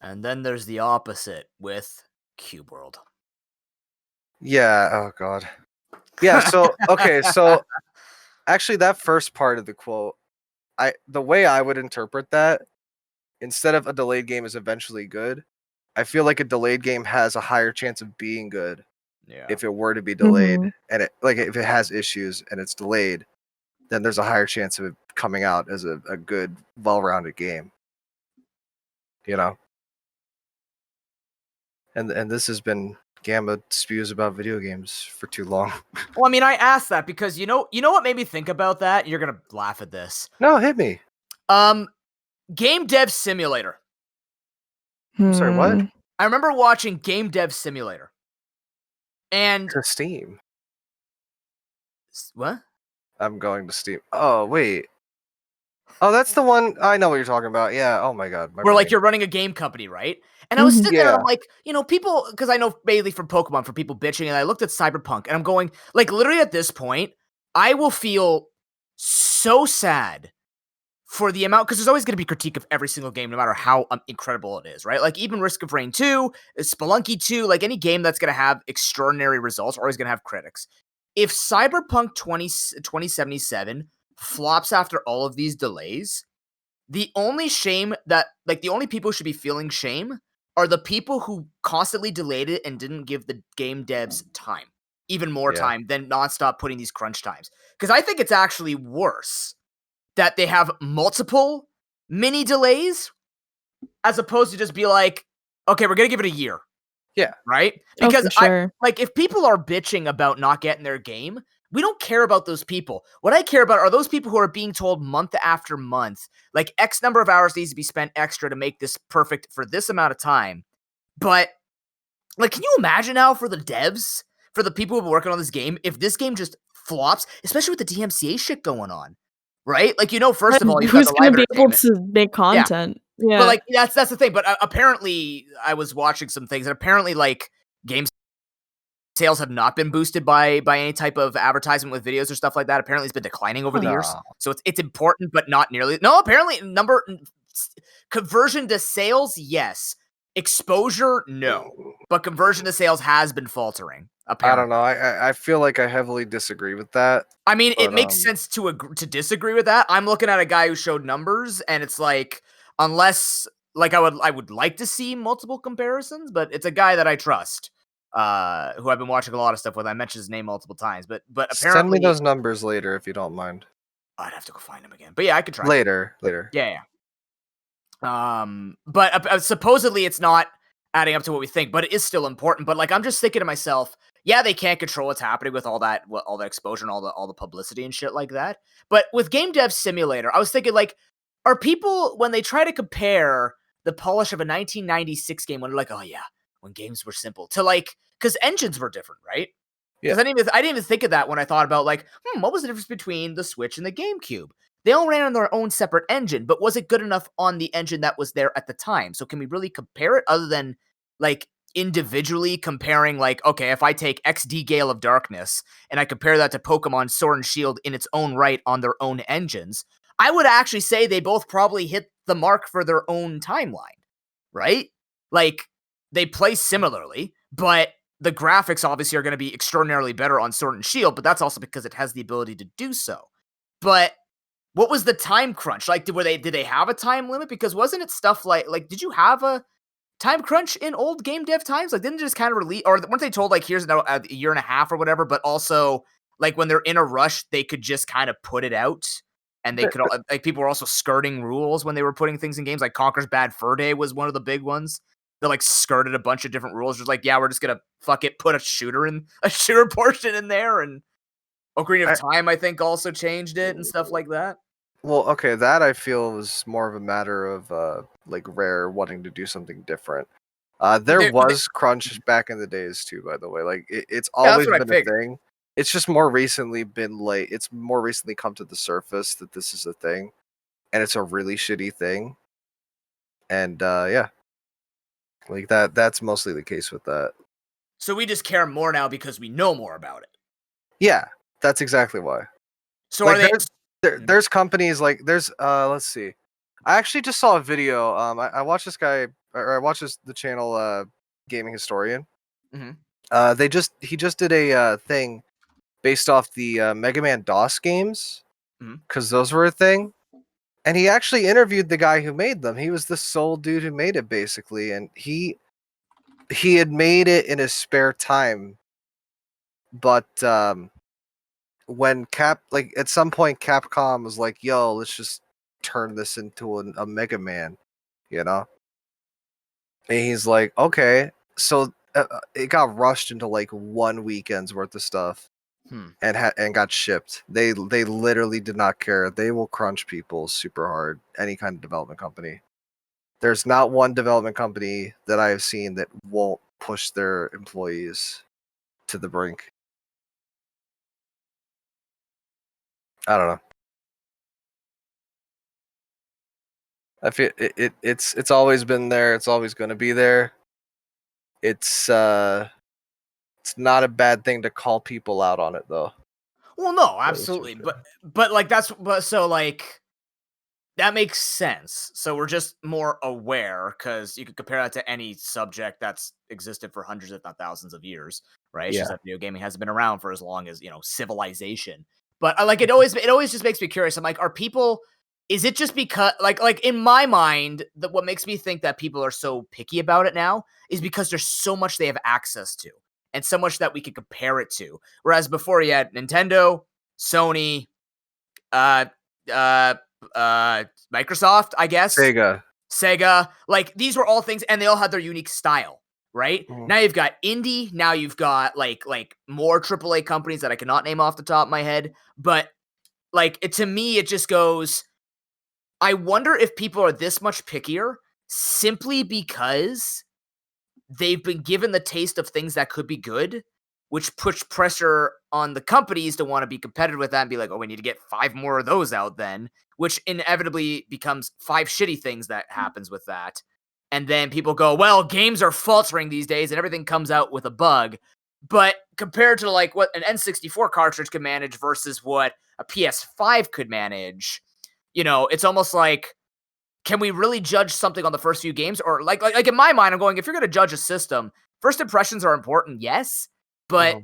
And then there's the opposite with Cube World. Yeah. Oh God. Yeah. So okay. So actually, that first part of the quote, the way I would interpret that, instead of a delayed game is eventually good, I feel like a delayed game has a higher chance of being good if it were to be delayed, and if it has issues and it's delayed, then there's a higher chance of it coming out as a good, well-rounded game. You know. And this has been Gamma spews about video games for too long. Well, I mean, I asked that because you know what made me think about that? You're gonna laugh at this. No, hit me. Game Dev Simulator. Sorry, what? I remember watching Game Dev Simulator. And to Steam. What? I'm going to Steam. Oh, wait. Oh, that's the one. I know what you're talking about. Yeah. Oh my God. Where like you're running a game company, right? And I was sitting there and I'm like, people, because I know mainly from Pokemon, for people bitching, and I looked at Cyberpunk and I'm going, like, literally at this point, I will feel so sad for the amount, because there's always going to be critique of every single game, no matter how incredible it is, right? Like even Risk of Rain 2, Spelunky 2, like any game that's going to have extraordinary results, are always going to have critics. If Cyberpunk 2077 flops after all of these delays, the only shame that, like, the only people who should be feeling shame are the people who constantly delayed it and didn't give the game devs time, even more time than nonstop putting these crunch times. Because I think it's actually worse that they have multiple mini delays as opposed to just be like, okay, we're going to give it a year. Yeah. Right? Because if people are bitching about not getting their game, we don't care about those people. What I care about are those people who are being told month after month, like X number of hours needs to be spent extra to make this perfect for this amount of time. But, like, can you imagine now for the devs, for the people who are working on this game, if this game just flops, especially with the DMCA shit going on, right? Like, first of all, you've who's got the going to live be able to make content? Yeah. But, like, that's the thing. But apparently, I was watching some things, and apparently, like, games sales have not been boosted by any type of advertisement with videos or stuff like that. Apparently, it's been declining over the years. So it's important, but not nearly. No, apparently, conversion to sales, yes. Exposure, no. But conversion to sales has been faltering. Apparently. I don't know. I feel like I heavily disagree with that. I mean, it makes sense to disagree with that. I'm looking at a guy who showed numbers, and it's like, unless, like, I would like to see multiple comparisons, but it's a guy that I trust. Who I've been watching a lot of stuff with. I mentioned his name multiple times, but apparently send me those numbers later if you don't mind. I'd have to go find them again, but yeah, I could try later. Yeah. But supposedly it's not adding up to what we think, but it is still important. But like, I'm just thinking to myself, yeah, they can't control what's happening with all that exposure and all the publicity and shit like that. But with Game Dev Simulator, I was thinking, like, are people, when they try to compare the polish of a 1996 game, when they're like, oh yeah, when games were simple, to like, because engines were different, right? Because I didn't even think of that when I thought about, like, what was the difference between the Switch and the GameCube? They all ran on their own separate engine, but was it good enough on the engine that was there at the time? So can we really compare it, other than like individually comparing, like, okay, if I take XD Gale of Darkness and I compare that to Pokemon Sword and Shield in its own right on their own engines, I would actually say they both probably hit the mark for their own timeline, right? Like, they play similarly, but the graphics obviously are going to be extraordinarily better on Sword and Shield, but that's also because it has the ability to do so. But what was the time crunch? Like, did they have a time limit? Because wasn't it stuff like, did you have a time crunch in old game dev times? Like, didn't it just kind of release, or weren't they told, like, here's a year and a half or whatever, but also, like, when they're in a rush, they could just kind of put it out, and they could, like, people were also skirting rules when they were putting things in games, like Conker's Bad Fur Day was one of the big ones. They, like, skirted a bunch of different rules. Just like, yeah, we're just gonna put a shooter portion in there, and Ocarina of Time, I think, also changed it and stuff like that. Well, okay, that I feel was more of a matter of like Rare wanting to do something different. There was crunch back in the days too, by the way. Like, it's always been a thing. It's just more recently been like, it's more recently come to the surface that this is a thing, and it's a really shitty thing. And yeah. Like, that's mostly the case with that. So we just care more now because we know more about it. Yeah, that's exactly why. So like, are they... There's companies like, there's let's see. I actually just saw a video. I watched this guy or I watch the channel Gaming Historian. Mhm. He just did a thing based off the Mega Man DOS games, Mhm. because those were a thing. And he actually interviewed the guy who made them. He was the sole dude who made it, basically, and he had made it in his spare time. But when at some point Capcom was like, "Yo, let's just turn this into a Mega Man," you know. And he's like, "Okay." So it got rushed into like 1 weekend's worth of stuff. And got shipped. They literally did not care. They will crunch people super hard. Any kind of development company. There's not one development company that I have seen that won't push their employees to the brink. I don't know. I feel it's always been there. It's always going to be there. It's not a bad thing to call people out on it, though. Well, no, absolutely, but like so like that makes sense. So we're just more aware because you could compare that to any subject that's existed for hundreds, if not thousands, of years, right? It's just Yeah. that video gaming hasn't been around for as long as civilization. But like it always just makes me curious. I'm like, are people? Is it just because like in my mind, what makes me think that people are so picky about it now is because there's so much they have access to and so much that we could compare it to. Whereas before you had Nintendo, Sony, Microsoft, I guess. Sega. Like these were all things, and they all had their unique style, right? Mhm. Now you've got indie. Now you've got like more AAA companies that I cannot name off the top of my head. But like to me, it just goes. I wonder if people are this much pickier simply because they've been given the taste of things that could be good, which puts pressure on the companies to want to be competitive with that and be like, oh, we need to get 5 more of those out then, which inevitably becomes 5 shitty things that happens with that. And then people go, well, games are faltering these days and everything comes out with a bug. But compared to like what an N64 cartridge could manage versus what a PS5 could manage, it's almost like, can we really judge something on the first few games? Or like in my mind, I'm going, if you're going to judge a system, first impressions are important, yes, but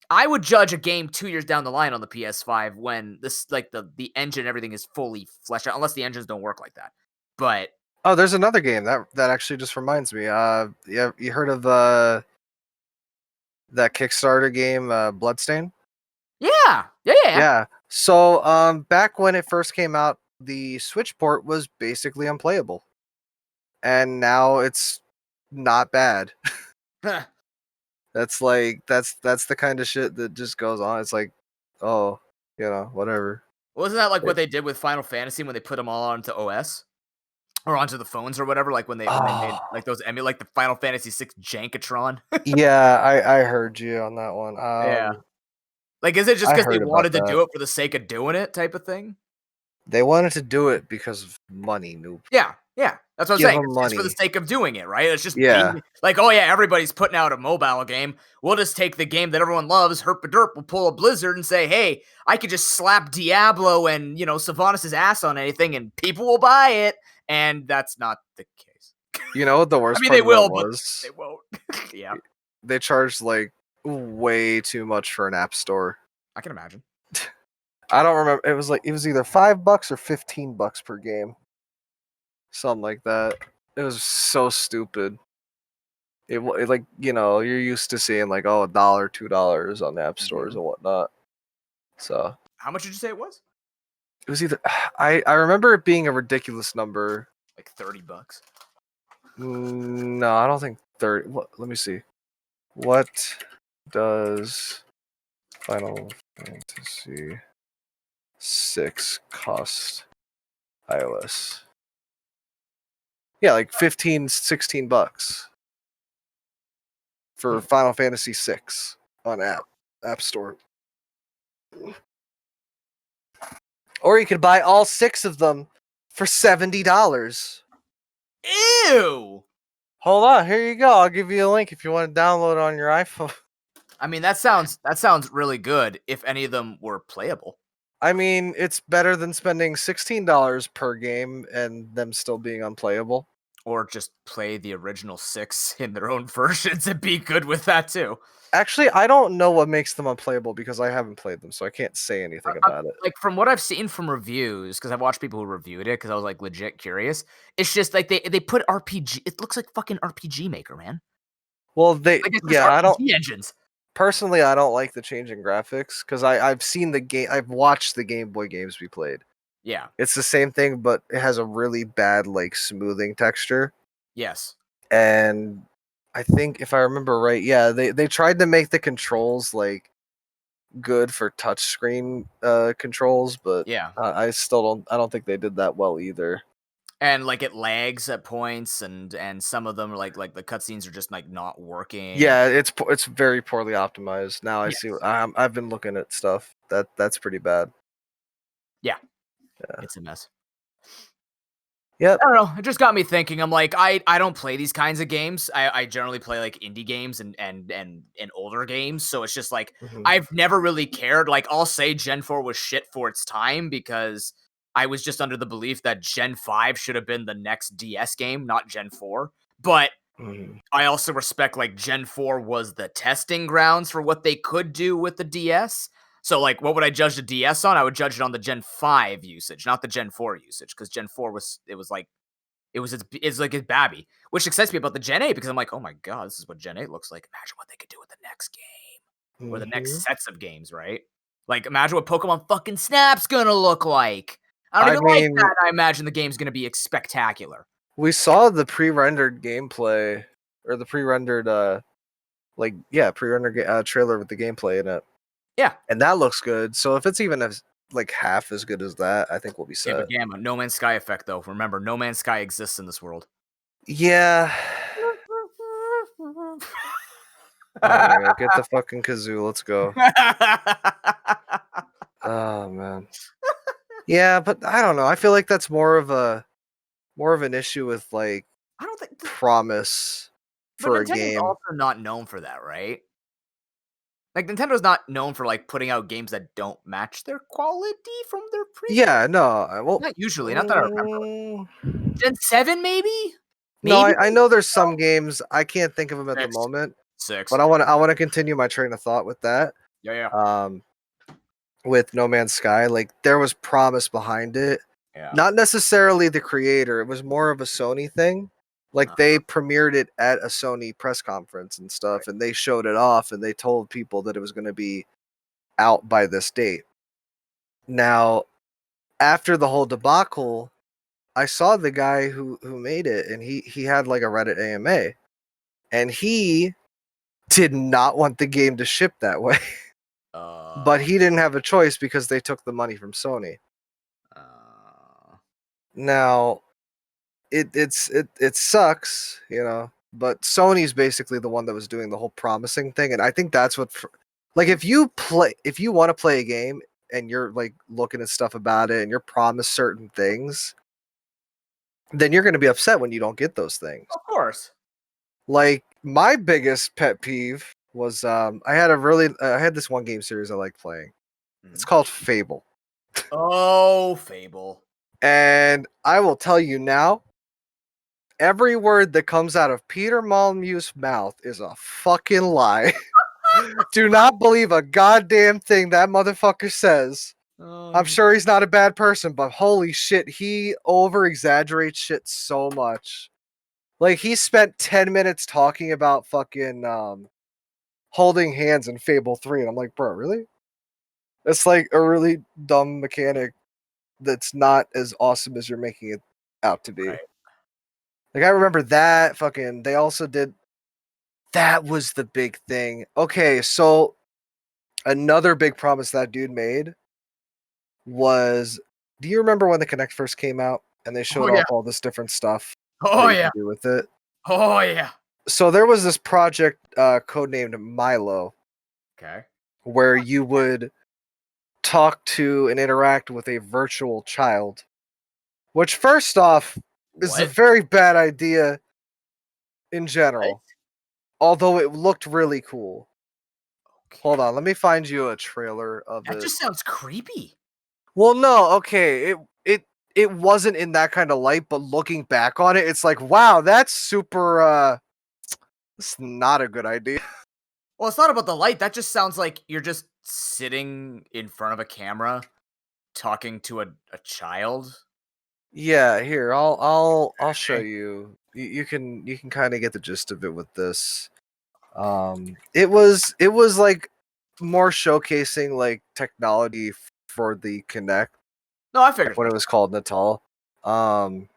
I would judge a game 2 years down the line on the PS5 when this like the engine, everything is fully fleshed out, unless the engines don't work like that. But there's another game that actually just reminds me. Yeah, you heard of that Kickstarter game, Bloodstain? Yeah. Yeah. So, back when it first came out, the Switch port was basically unplayable, and now it's not bad. That's the kind of shit that just goes on. It's like, oh, whatever. Wasn't that like what they did with Final Fantasy when they put them all onto OS? Or onto the phones or whatever, like when they made like those like the Final Fantasy 6 Jankatron. Yeah, I heard you on that one. Yeah. Like, is it just I because they heard about wanted to that. do it for the sake of doing it type of thing? They wanted to do it because of money, noob. Yeah. That's what I'm Give saying. them It's for the money. sake of doing it, right? It's just Yeah. like, oh yeah, everybody's putting out a mobile game. We'll just take the game that everyone loves, Herp-a-Derp, we'll pull a Blizzard and say, hey, I could just slap Diablo and, Sylvanas' ass on anything and people will buy it. And that's not the case. You know what the worst I mean, part they will, of that but was? they won't. Yeah. They charged like way too much for an app store. I can imagine. I don't remember. It was either $5 or $15 per game. Something like that. It was so stupid. It like, you're used to seeing like, $1, $2 on the app stores and whatnot. So How much did you say it was? it was either I remember it being a ridiculous number. Like $30. No, I don't think 30. Let me see. What does Final Fantasy 6 cost iOS? Yeah, like $15-$16 for Final Fantasy 6 on App Store. Or you could buy all 6 of them for $70. Ew! Hold on, here you go. I'll give you a link if you want to download it on your iPhone. I mean, that sounds really good if any of them were playable. I mean, it's better than spending $16 per game and them still being unplayable. Or just play the original 6 in their own versions and be good with that too. Actually, I don't know what makes them unplayable because I haven't played them, so I can't say anything about it. Like from what I've seen from reviews, because I've watched people who reviewed it, because I was like legit curious. It's just like they put RPG. It looks like fucking RPG Maker, man. Well, Like it's just I don't RPG engines. personally. I don't like the changing graphics because I've seen the game. I've watched the Game Boy games we played. Yeah. It's the same thing, but it has a really bad like smoothing texture. Yes. And I think if I remember right, yeah, they tried to make the controls like good for touchscreen controls, but Yeah. I don't think they did that well either. And like it lags at points, and some of them are like the cutscenes are just like not working. Yeah, it's very poorly optimized. Now I Yes. see. I've been looking at stuff that's pretty bad. Yeah. Yeah. It's a mess. Yep. I don't know. It just got me thinking. I'm like, I don't play these kinds of games. I generally play like indie games and older games. So it's just like Mhm. I've never really cared. Like I'll say Gen 4 was shit for its time because I was just under the belief that Gen 5 should have been the next DS game, not Gen 4. But Mhm. I also respect like Gen 4 was the testing grounds for what they could do with the DS. So like what would I judge the DS on? I would judge it on the Gen 5 usage, not the Gen 4 usage, because Gen 4 was like it's like it's babby, which excites me about the Gen 8 because I'm like, oh my god, this is what Gen 8 looks like. Imagine what they could do with the next game or the next Mhm. sets of games, right? Like imagine what Pokemon fucking Snap's gonna look like. I don't I even like mean, that. I imagine the game's gonna be spectacular. we saw the pre-rendered gameplay or the pre-rendered trailer with the gameplay in it. Yeah. And that looks good. So if it's even as like half as good as that, I think we'll be set. AmaGamma, No Man's Sky effect though. Remember, No Man's Sky exists in this world. Yeah. Oh my god, get the fucking kazoo, let's go. Oh man. Yeah, but I don't know. I feel like that's more of an issue with like I don't think, promise but for a Nintendo's game. also not known for that, right? Like Nintendo's not known for like putting out games that don't match their quality from their previous. Yeah, no. Well, Not usually, not that I remember. Gen 7 maybe? no, Maybe? I know there's some games I can't think of them at the 6. moment, 6. but I want to continue my train of thought with that. Yeah. With No Man's Sky, like there was promise behind it. Yeah. Not necessarily the creator. It was more of a Sony thing. Like they premiered it at a Sony press conference and stuff, and they showed it off, and they told people that it was going to be out by this date. Now, after the whole debacle, I saw the guy who made it, and he had like a Reddit AMA, and he did not want the game to ship that way, but he didn't have a choice because they took the money from Sony. Now, it sucks, you know, but Sony's basically the one that was doing the whole promising thing, and I think that's what, like, if you want to play a game and you're like looking at stuff about it and you're promised certain things, then you're going to be upset when you don't get those things. Of course. Like my biggest pet peeve was I had this one game series I like playing. It's called Fable. Oh, Fable. And I will tell you now, every word that comes out of Peter Molyneux's mouth is a fucking lie. Do not believe a goddamn thing that motherfucker says. I'm sure he's not a bad person, but holy shit, he over exaggerates shit so much. Like he spent 10 minutes talking about fucking holding hands in Fable 3, and I'm like, bro, really? It's like a really dumb mechanic that's not as awesome as you're making it out to be. Right. Like I remember that fucking they also did that was the big thing. Okay, so another big promise that dude made was, do you remember when the Kinect first came out and they showed off all this different stuff Oh that you yeah. could do with it? Oh yeah. So there was this project codenamed Milo Okay. where you would talk to and interact with a virtual child, which first off is a What? very bad idea in general, although it looked really cool. Hold on, let me find you a trailer of That it. just sounds creepy. Well, no, okay, it wasn't in that kind of light, but looking back on it, it's like, wow, that's super. It's not a good idea. Well, it's not about the light. That just sounds like you're just sitting in front of a camera, talking to a child. Yeah, here I'll show you. You can kind of get the gist of it with this. It was like more showcasing like technology for the Kinect No, I figured. when it was called Natal. And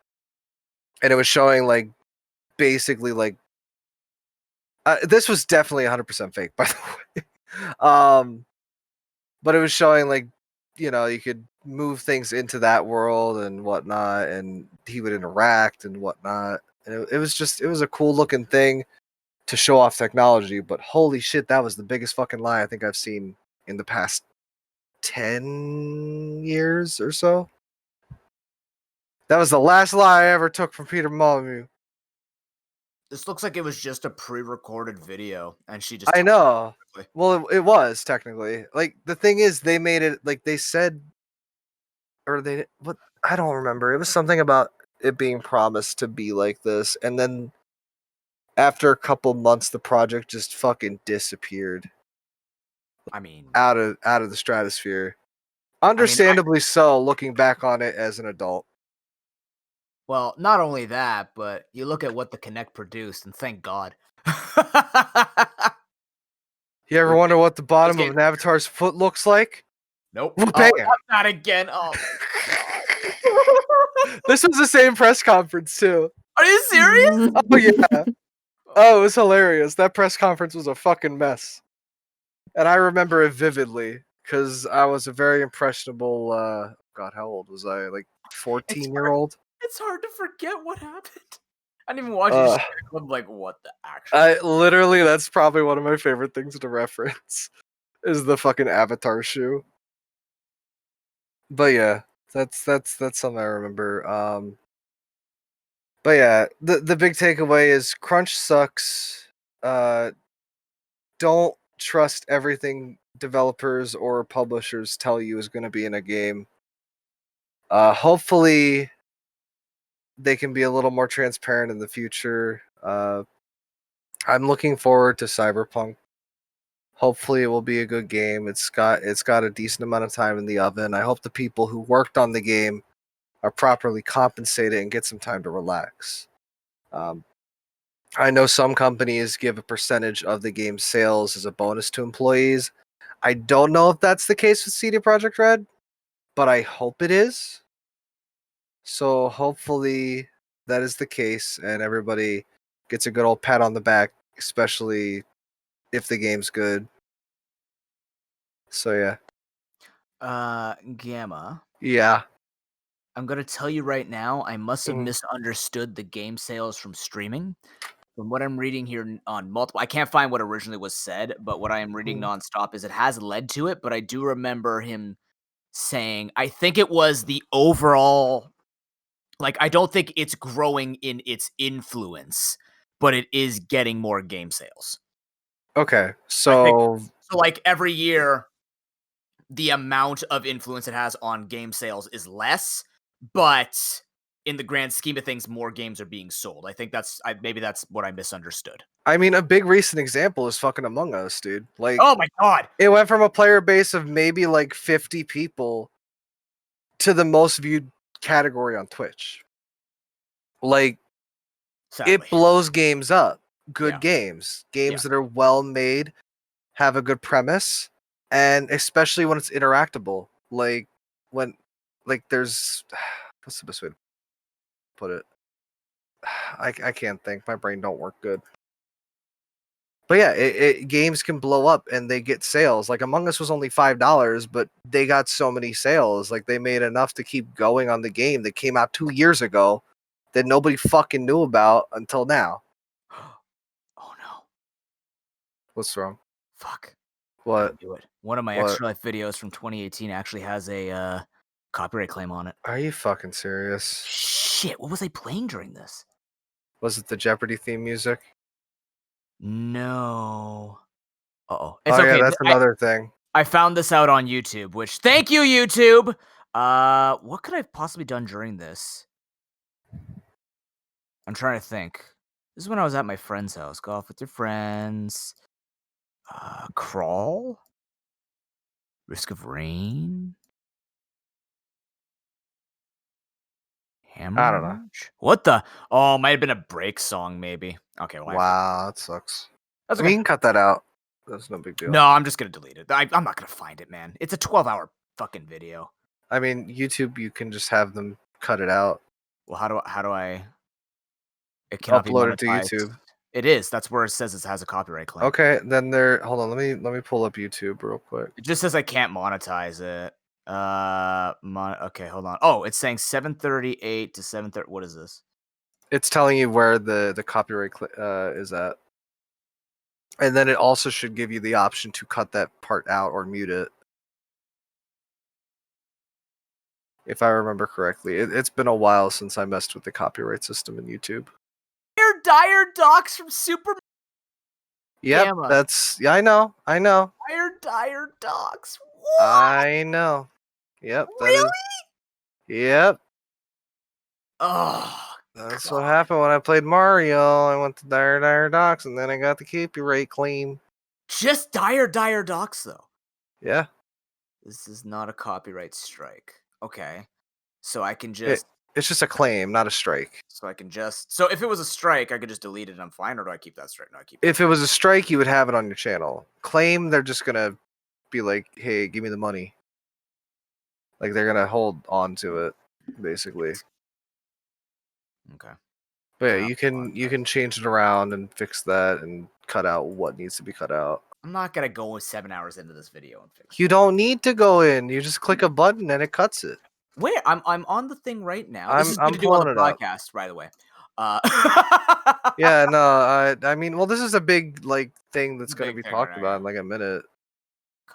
it was showing like basically like this was definitely 100% fake, by the way. But it was showing like, you know, you could move things into that world and whatnot, and he would interact and whatnot. And it was a cool looking thing to show off technology. But holy shit, that was the biggest fucking lie I think I've seen in the past 10 years or so. That was the last lie I ever took from Peter Molyneux. This looks like it was just a pre-recorded video, and she just. I know. Quickly. Well, it was technically. Like the thing is, they made it like they said, or they what I don't remember. It was something about it being promised to be like this, and then after a couple months, the project just fucking disappeared. I mean, out of the stratosphere. Understandably so, looking back on it as an adult. well, not only that, but you look at what the Kinect produced, and thank God. You ever wonder what the bottom of an avatar's foot looks like? Nope. Well, Oh, bam. not again. Oh. This was the same press conference too. Are you serious? Oh yeah. Oh, it was hilarious. That press conference was a fucking mess. And I remember it vividly because I was a very impressionable God, how old was I? Like 14-year-old? It's hard to forget what happened. I didn't even watch it. I'm like, what the actual? Literally, that's probably one of my favorite things to reference is the fucking Avatar shoe. But yeah, that's something I remember. But yeah, the big takeaway is crunch sucks. Don't trust everything developers or publishers tell you is going to be in a game. Hopefully they can be a little more transparent in the future. I'm looking forward to Cyberpunk. Hopefully it will be a good game. It's got a decent amount of time in the oven. I hope the people who worked on the game are properly compensated and get some time to relax. I know some companies give a percentage of the game's sales as a bonus to employees. I don't know if that's the case with CD Projekt Red, but I hope it is. So hopefully that is the case and everybody gets a good old pat on the back, especially if the game's good. So yeah. Gamma. Yeah. I'm gonna tell you right now, I must have Mhm. misunderstood the game sales from streaming. From what I'm reading here on multiple, I can't find what originally was said, but what I am reading nonstop is it has led to it. But I do remember him saying, I think it was the overall, like, I don't think it's growing in its influence, but it is getting more game sales. Okay. So like every year, the amount of influence it has on game sales is less, but in the grand scheme of things, more games are being sold. I think maybe that's what I misunderstood. I mean, a big recent example is fucking Among Us, dude. Like, oh my god, it went from a player base of maybe like 50 people to the most viewed category on Twitch. Like, sadly. It blows games up. Good Yeah. games that are well made, have a good premise, and especially when it's interactable. Like when, like there's, what's the best way to put it? I can't think. My brain don't work good. But yeah, games can blow up and they get sales. Like Among Us was only $5, but they got so many sales. Like they made enough to keep going on the game that came out 2 years ago that nobody fucking knew about until now. Oh no. What's wrong? Fuck. What? I knew it. One of my Extra Life videos from 2018 actually has a copyright claim on it. Are you fucking serious? Shit, what was I playing during this? Was it the Jeopardy theme music? No. Uh-oh. It's okay. Yeah, that's another thing. I found this out on YouTube, which thank you, YouTube. What could I have possibly done during this? I'm trying to think. This is when I was at my friend's house. Golf with your friends. Crawl? Risk of Rain? Hammer? I don't know. What the? Oh, might have been a break song, maybe. Okay, well, Wow, that sucks. that's I mean, okay. you can cut that out. That's no big deal. No, I'm just gonna delete it. I'm not gonna find it, man. It's a 12-hour fucking video. I mean, YouTube, you can just have them cut it out. Well, how do I? It cannot Upload be it to monetized. YouTube. It is. That's where it says it has a copyright claim. Okay, then hold on. Let me pull up YouTube real quick. It just says I can't monetize it. Okay, hold on. Oh, it's saying 7:38 to 7:30. What is this? It's telling you where the copyright is at, and then it also should give you the option to cut that part out or mute it. If I remember correctly, it's been a while since I messed with the copyright system in YouTube. Dire Docs from Super. Yep, Gamma. that's I know. Dire Docs. What? I know. Yep. Really? Yep. Oh, That's God. what happened when I played Mario. I went to Dire Docs, and then I got the copyright claim. Just Dire Docs, though. Yeah. This is not a copyright strike. Okay. So I can just... It's just a claim, not a strike. So if it was a strike, I could just delete it and I'm fine, or do I keep that strike? No, I keep it. If it was a strike, you would have it on your channel. Claim, they're just going to be like, hey, give me the money. Like, they're going to hold on to it, basically. Okay. But yeah, you can change it around and fix that and cut out what needs to be cut out. I'm not going to go 7 hours into this video and fix it. You don't need to go in. You just click a button and it cuts it. Where? I'm on the thing right now. This is I'm good to do on the pulling it up. podcast, by the way. Yeah, no, I mean, well, this is a big thing that's going to be thing talked right about now. in like a minute.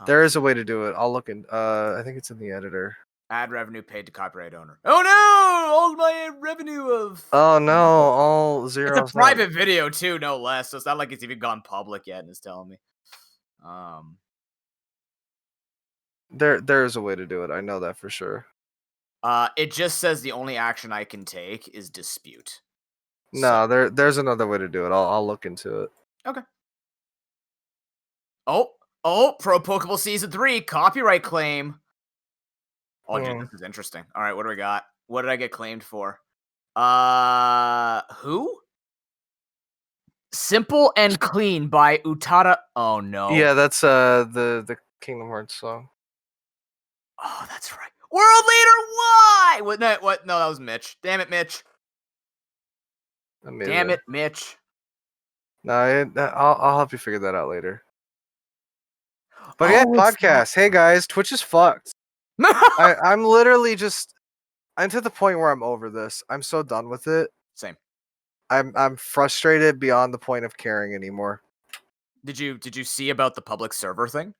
There is a way to do it. I'll look in. I think it's in the editor. Ad revenue paid to copyright owner. Oh no! All my revenue of. Oh no! All zero. It's a private video too, no less. So it's not like it's even gone public yet, and it's telling me. There is a way to do it. I know that for sure. It just says the only action I can take is dispute. No, there's another way to do it. I'll look into it. Okay. Oh, ProPokeNoob Season 3 copyright claim. Oh, dude, this is interesting. All right, what do we got? What did I get claimed for? Who? Simple and Clean by Utada. Oh no. Yeah, that's the Kingdom Hearts song. Oh, that's right. World Leader, why? What? No, that was Mitch. Damn it, Mitch. Damn it, Mitch. No, I'll help you figure that out later. But yeah, podcast. Hey guys, Twitch is fucked. I'm literally I'm to the point where I'm over this. I'm so done with it. Same. I'm frustrated beyond the point of caring anymore. Did you see about the public server thing?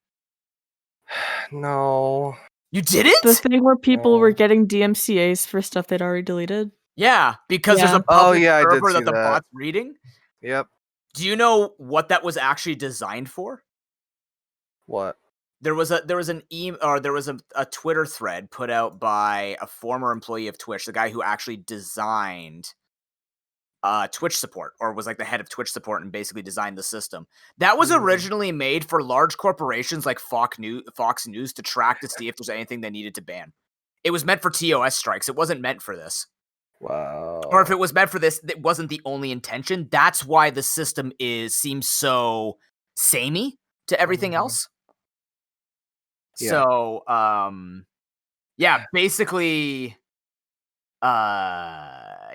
No. You didn't? The thing where people were getting DMCAs for stuff they'd already deleted? Yeah, because there's a public server that the bot's reading. Yep. Do you know what that was actually designed for? What? There was a Twitter thread put out by a former employee of Twitch, the guy who actually designed Twitch support, or was like the head of Twitch support and basically designed the system. That was originally made for large corporations like Fox News to track to see if there's anything they needed to ban. It was meant for TOS strikes. It wasn't meant for this. Wow. Or if it was meant for this, it wasn't the only intention. That's why the system seems so samey to everything else. Yeah. So, basically, I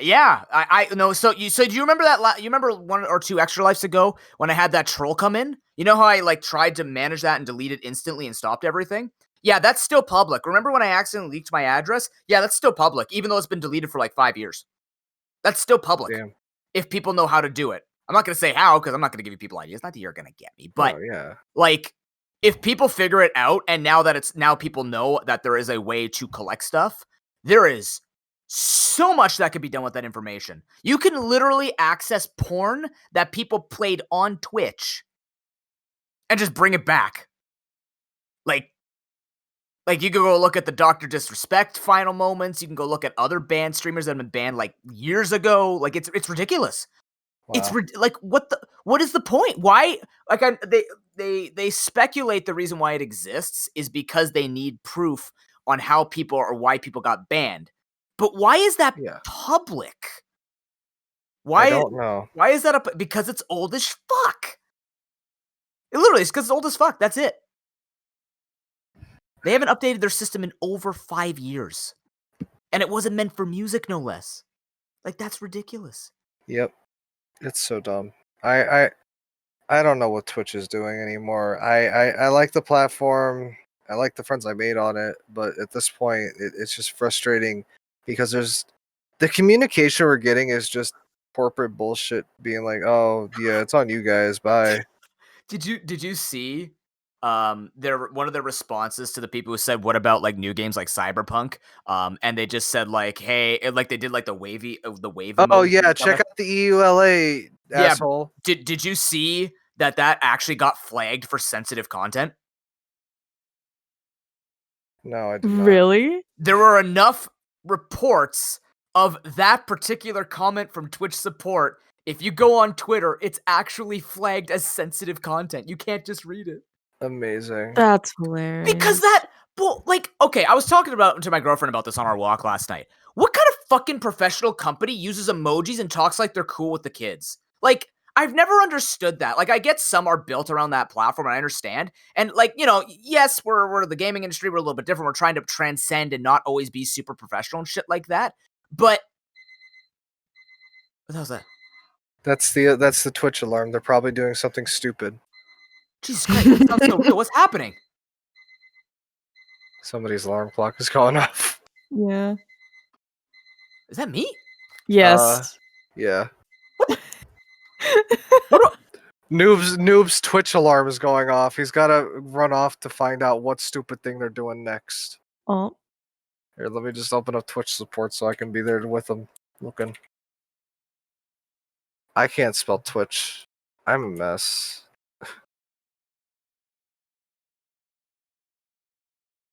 know. So do you remember that? You remember 1 or 2 extra lives ago when I had that troll come in? You know how I tried to manage that and delete it instantly and stopped everything? Yeah, that's still public. Remember when I accidentally leaked my address? Yeah, that's still public, even though it's been deleted for 5 years. That's still public. Damn. If people know how to do it. I'm not going to say how, because I'm not going to give you people ideas. Not that you're going to get me, but if people figure it out, and now people know that there is a way to collect stuff, there is so much that could be done with that information. You can literally access porn that people played on Twitch and just bring it back. Like, you can go look at the Dr. Disrespect final moments. You can go look at other banned streamers that have been banned, like, years ago. Like, it's ridiculous. Wow. It's like, what is the point? Why? Like, they speculate the reason why it exists is because they need proof on how people or why people got banned. But why is that public? I don't know. Why is that because it's old as fuck. It literally is because it's old as fuck. That's it. They haven't updated their system in over 5 years. And it wasn't meant for music, no less. Like, that's ridiculous. Yep. It's so dumb. I don't know what Twitch is doing anymore. I like the platform. I like the friends I made on it. But at this point, it's just frustrating because the communication we're getting is just corporate bullshit being like, oh, yeah, it's on you guys. Bye. Did you see one of their responses to the people who said, what about like new games like Cyberpunk? And they just said like, hey, like they did like the wave Oh yeah, check out the EULA, asshole. Did you see that actually got flagged for sensitive content? No, I did not. Really? There were enough reports of that particular comment from Twitch support. If you go on Twitter, it's actually flagged as sensitive content. You can't just read it. Amazing. That's hilarious. Because okay, I was talking to my girlfriend about this on our walk last night. What kind of fucking professional company uses emojis and talks like they're cool with the kids? Like, I've never understood that. Like, I get some are built around that platform, and I understand. And like, yes, we're the gaming industry. We're a little bit different. We're trying to transcend and not always be super professional and shit like that. But what the hell's that? That's the Twitch alarm. They're probably doing something stupid. Jesus Christ, that sounds so real. What's happening? Somebody's alarm clock is going off. Yeah. Is that me? Yes. Yeah. Noob's Twitch alarm is going off. He's got to run off to find out what stupid thing they're doing next. Oh. Here, let me just open up Twitch support so I can be there with them looking. I can't spell Twitch. I'm a mess.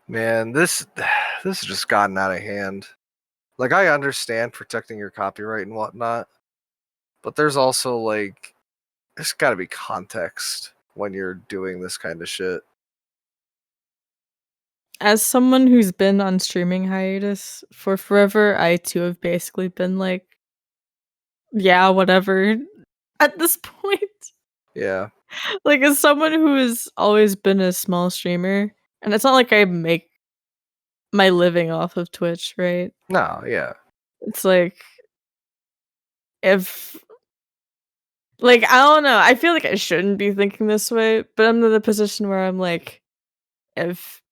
Man, this has just gotten out of hand. Like, I understand protecting your copyright and whatnot, but there's also like, there's got to be context when you're doing this kind of shit. As someone who's been on streaming hiatus for forever, I too have basically been like, yeah, whatever at this point. Yeah. Like, as someone who has always been a small streamer, and it's not like I make my living off of Twitch, right? No, yeah. It's like, if, like, I don't know, I feel like I shouldn't be thinking this way, but I'm in the position where I'm like, if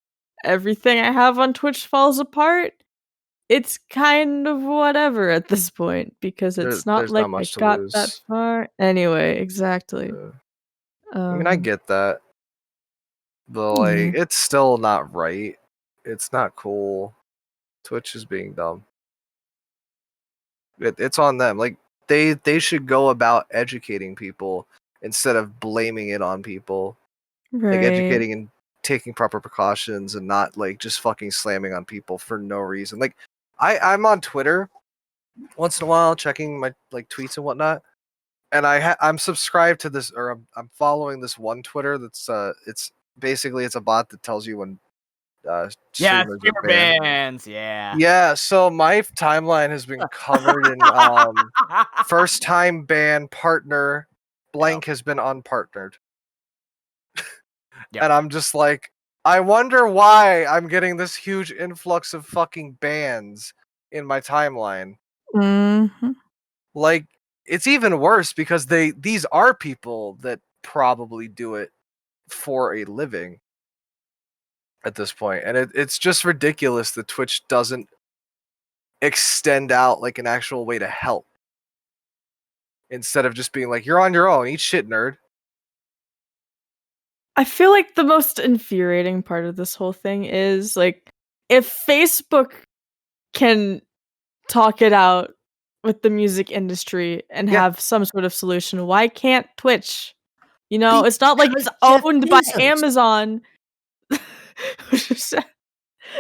everything I have on Twitch falls apart, it's kind of whatever at this point, because it's not there's like not much I to got lose. that far. Anyway, exactly. I mean, I get that. But, like, it's still not right. It's not cool. Twitch is being dumb. It's on them. Like, they should go about educating people instead of blaming it on people. Right. Like, educating and taking proper precautions and not, like, just fucking slamming on people for no reason. Like, I'm on Twitter once in a while, checking my, like, tweets and whatnot. And I'm subscribed to this, or I'm following this one Twitter that's, it's basically, it's a bot that tells you when streamer bans, yeah. Yeah, so my timeline has been covered in first time ban partner blank has been unpartnered. And I'm just like, I wonder why I'm getting this huge influx of fucking bans in my timeline. Mm-hmm. Like, it's even worse because these are people that probably do it for a living at this point. And it's just ridiculous that Twitch doesn't extend out like an actual way to help. Instead of just being like, you're on your own, eat shit, nerd. I feel like the most infuriating part of this whole thing is, like, if Facebook can talk it out with the music industry and have some sort of solution, why can't Twitch? You know, it's not like it's owned by Amazon.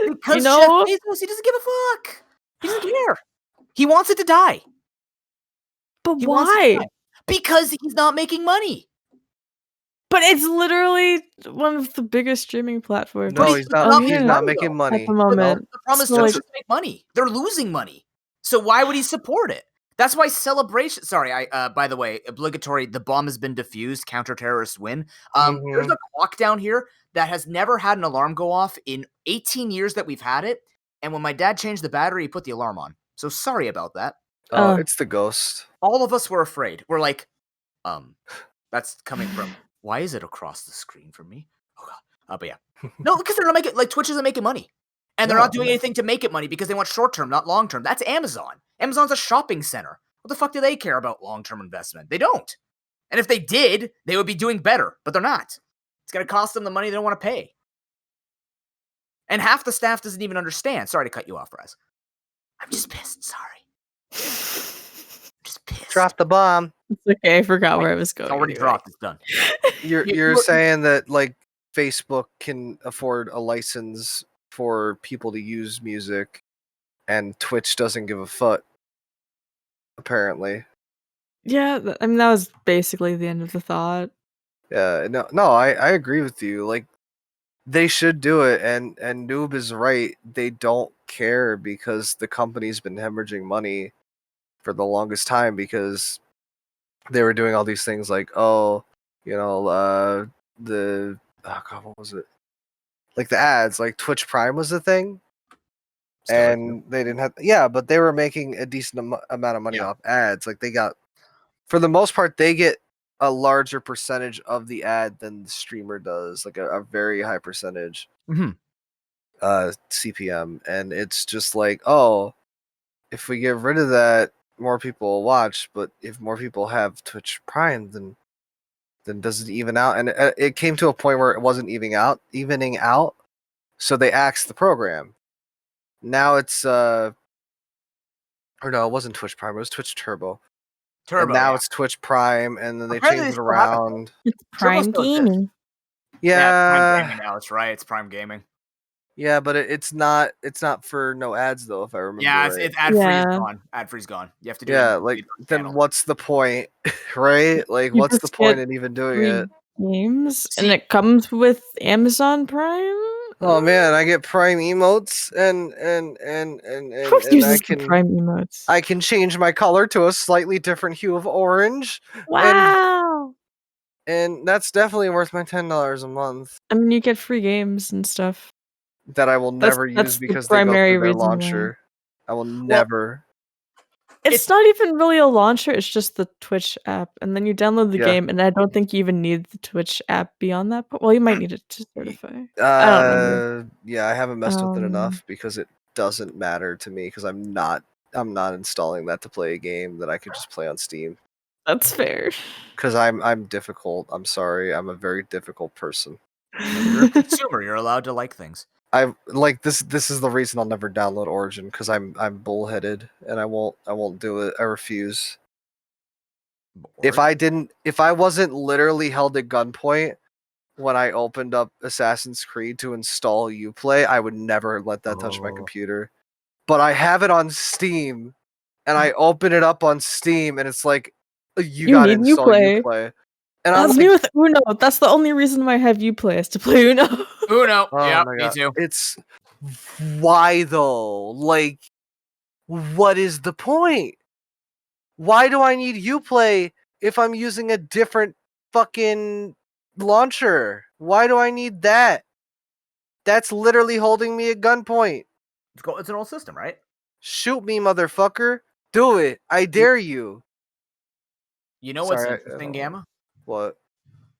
Because know- Jeff Bezos, he doesn't give a fuck. He doesn't care. He wants it to die. But He wants it to why? die. Because he's not making money. But it's literally one of the biggest streaming platforms. No, he's not. He's not money, making though. money. At the moment. The problem is So, Twitch like- doesn't make money. They're losing money. So why would he support it? That's why Celebration. Sorry, by the way, obligatory. The bomb has been defused. Counter-terrorists win. There's a clock down here that has never had an alarm go off in 18 years that we've had it. And when my dad changed the battery, he put the alarm on. So sorry about that. Oh, it's the ghost. All of us were afraid. We're like, that's coming from. Why is it across the screen from me? Oh god. But yeah, no, because they're not making Twitch isn't making money, and they're not doing anything to make it money because they want short term, not long term. That's Amazon. Amazon's a shopping center. What the fuck do they care about long term investment? They don't. And if they did, they would be doing better, but they're not. It's gonna cost them the money they don't want to pay. And half the staff doesn't even understand. Sorry to cut you off, Raz. I'm just pissed. Sorry. I'm just pissed. Drop the bomb. It's okay. I forgot where I was going. It's already anyway. dropped. It's done. You're saying that like Facebook can afford a license for people to use music, and Twitch doesn't give a fuck. Apparently. Yeah, I mean that was basically the end of the thought. Yeah. No. I agree with you. Like, they should do it, and Noob is right. They don't care because the company's been hemorrhaging money for the longest time because they were doing all these things like, oh, you know, oh god, what was it? Like the ads, like Twitch Prime was the thing, and they didn't have but they were making a decent amount of money off ads. Like they got, for the most part, they get a larger percentage of the ad than the streamer does, like a very high percentage. CPM, and it's just like, oh, if we get rid of that, more people will watch. But if more people have Twitch Prime, then does it even out? And it came to a point where it wasn't evening out. So they axed the program. Now it's or no, it wasn't Twitch Prime. It was Twitch Turbo. And now it's Twitch Prime, and then they Apparently changed they it still have it, around. It's Turbo Prime still exists. Gaming. Prime Gaming now. It's right. It's Prime Gaming. Yeah, but it's not for no ads though, if I remember. Yeah, right. it's ad free is Yeah. gone. Ad free's gone. You have to do Yeah, it. like then what's the point, right? Like, You what's the just point get in even doing free it? games, and See- it comes with Amazon Prime. Oh man, I get Prime emotes, and Who I uses the can Prime emotes? I can change my color to a slightly different hue of orange, Wow. and that's definitely worth my $10 a month I mean, you get free games and stuff. that I will That's- never that's use the because they go primary through their reason why. launcher. I will never. It's not even really a launcher, it's just the Twitch app. And then you download the Yeah. game, and I don't think you even need the Twitch app beyond that. Well, you might need it to certify. I don't remember. Yeah, I haven't messed with it Um, enough because it doesn't matter to me because I'm not installing that to play a game that I could just play on Steam. That's fair. Because I'm difficult. I'm sorry. I'm a very difficult person. You're a consumer. You're allowed to like things. I like this. This is the reason I'll never download Origin because I'm bullheaded and I won't do it. I refuse. If I wasn't literally held at gunpoint when I opened up Assassin's Creed to install Uplay, I would never let that touch my computer. But I have it on Steam, and I open it up on Steam, and it's like, you gotta need install Uplay. Uplay. And That's I'm me like, with Uno. That's the only reason why I have Uplay is to play Uno. Uno. oh Yeah, my me God. too. It's why though? Like, what is the point? Why do I need Uplay if I'm using a different fucking launcher? Why do I need that? That's literally holding me at gunpoint. It's an old system, right? Shoot me, motherfucker. Do it. I dare you. You know what's Sorry, I interesting, don't know. Gamma? What?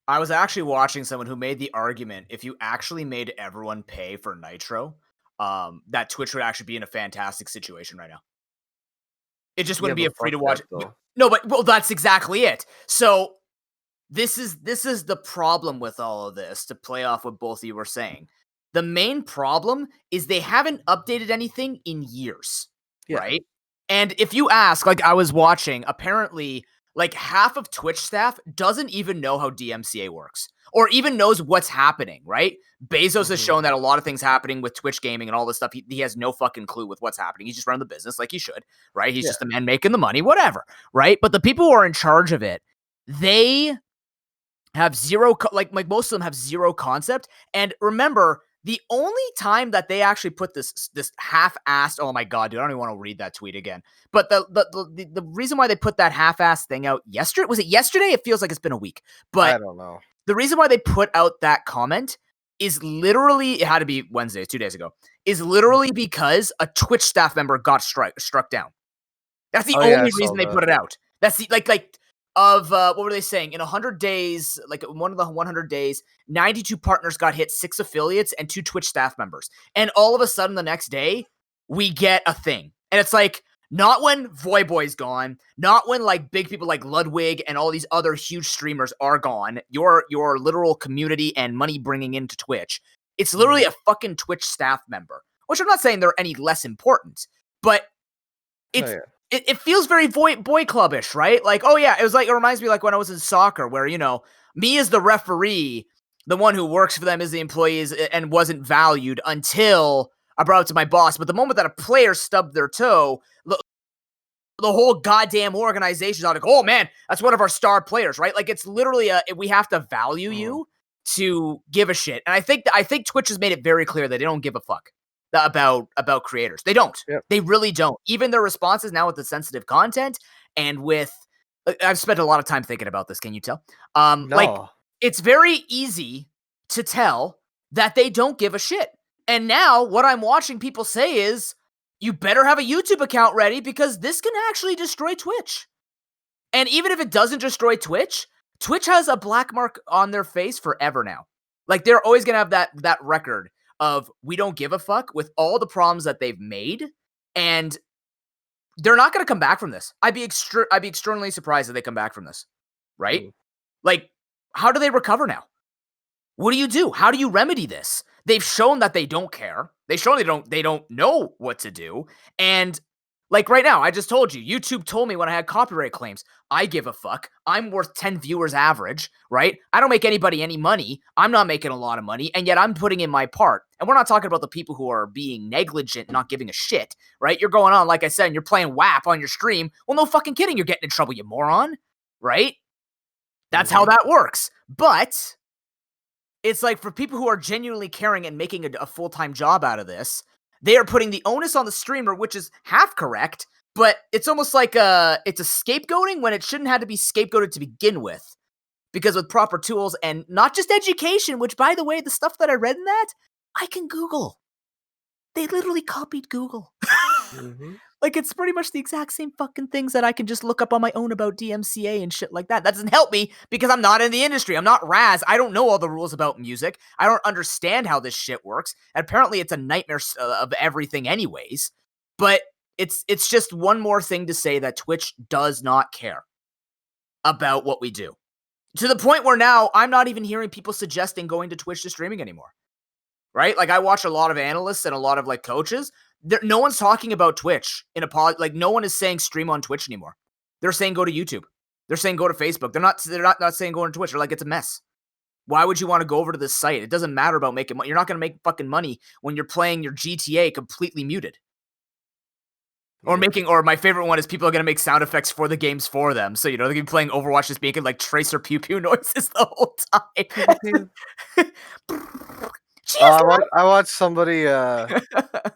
I was actually watching someone who made the argument if you actually made everyone pay for Nitro, that Twitch would actually be in a fantastic situation right now. It just wouldn't be a free to watch. No, but that's exactly it. So this is the problem with all of this, to play off what both of you were saying. The main problem is they haven't updated anything in years, right? And if you ask, like I was watching, apparently like half of Twitch staff doesn't even know how DMCA works or even knows what's happening, right? Bezos has shown that a lot of things happening with Twitch gaming and all this stuff. He has no fucking clue with what's happening. He's just running the business like he should, right? He's just a man making the money, whatever, right? But the people who are in charge of it, they have zero, like most of them have zero concept. And remember, the only time that they actually put this half-assed, oh my god, dude, I don't even want to read that tweet again. But the reason why they put that half-assed thing out yesterday, was it yesterday? It feels like it's been a week. But I don't know. The reason why they put out that comment is literally, it had to be Wednesday, 2 days ago, is literally because a Twitch staff member got struck down. That's the only reason they put it out. That's the, what were they saying? In 100 days, like one of the 100 days, 92 partners got hit, 6 affiliates, and 2 Twitch staff members. And all of a sudden the next day, we get a thing. And it's like, not when Voyboy's gone, not when like big people like Ludwig and all these other huge streamers are gone, your literal community and money bringing into Twitch. It's literally a fucking Twitch staff member, which I'm not saying they're any less important, but it's it feels very boy clubbish, right? Like, oh yeah, it reminds me like when I was in soccer where, you know, me as the referee, the one who works for them as the employees and wasn't valued until I brought it to my boss. But the moment that a player stubbed their toe, the whole goddamn organization's like, oh man, that's one of our star players, right? Like it's literally we have to value you to give a shit. And I think Twitch has made it very clear that they don't give a fuck about creators. They don't. Yep. They really don't. Even their responses now with the sensitive content and with, I've spent a lot of time thinking about this. Can you tell? No. Like it's very easy to tell that they don't give a shit. And now what I'm watching people say is, you better have a YouTube account ready because this can actually destroy Twitch. And even if it doesn't destroy Twitch, Twitch has a black mark on their face forever now. Like they're always going to have that record of we don't give a fuck with all the problems that they've made. And they're not going to come back from this. I'd be extremely surprised if they come back from this. Right? Like, how do they recover now? What do you do? How do you remedy this? They've shown that they don't care. They show they don't know what to do. And like right now, I just told you, YouTube told me when I had copyright claims, I give a fuck. I'm worth 10 viewers average, right? I don't make anybody any money. I'm not making a lot of money. And yet I'm putting in my part. And we're not talking about the people who are being negligent, not giving a shit, right? You're going on, like I said, and you're playing WAP on your stream. Well, no fucking kidding. You're getting in trouble, you moron, right? That's how that works. But it's like for people who are genuinely caring and making a full-time job out of this, they are putting the onus on the streamer, which is half correct, but it's almost like it's a scapegoating when it shouldn't have to be scapegoated to begin with. Because with proper tools and not just education, which by the way, the stuff that I read in that, I can Google. They literally copied Google. Like it's pretty much the exact same fucking things that I can just look up on my own about DMCA and shit like that. That doesn't help me because I'm not in the industry. I'm not Raz. I don't know all the rules about music. I don't understand how this shit works. And apparently it's a nightmare of everything anyways. But it's just one more thing to say that Twitch does not care about what we do. To the point where now I'm not even hearing people suggesting going to Twitch to streaming anymore. Right? Like I watch a lot of analysts and a lot of like coaches. No one's talking about Twitch in a like no one is saying stream on Twitch anymore. They're saying go to YouTube. They're saying go to Facebook. They're not saying go to Twitch. They're like it's a mess. Why would you want to go over to this site? It doesn't matter about making money. You're not going to make fucking money when you're playing your GTA completely muted. Or my favorite one is people are going to make sound effects for the games for them. So, you know, they're going to be playing Overwatch just making like tracer pew pew noises the whole time. I watched somebody,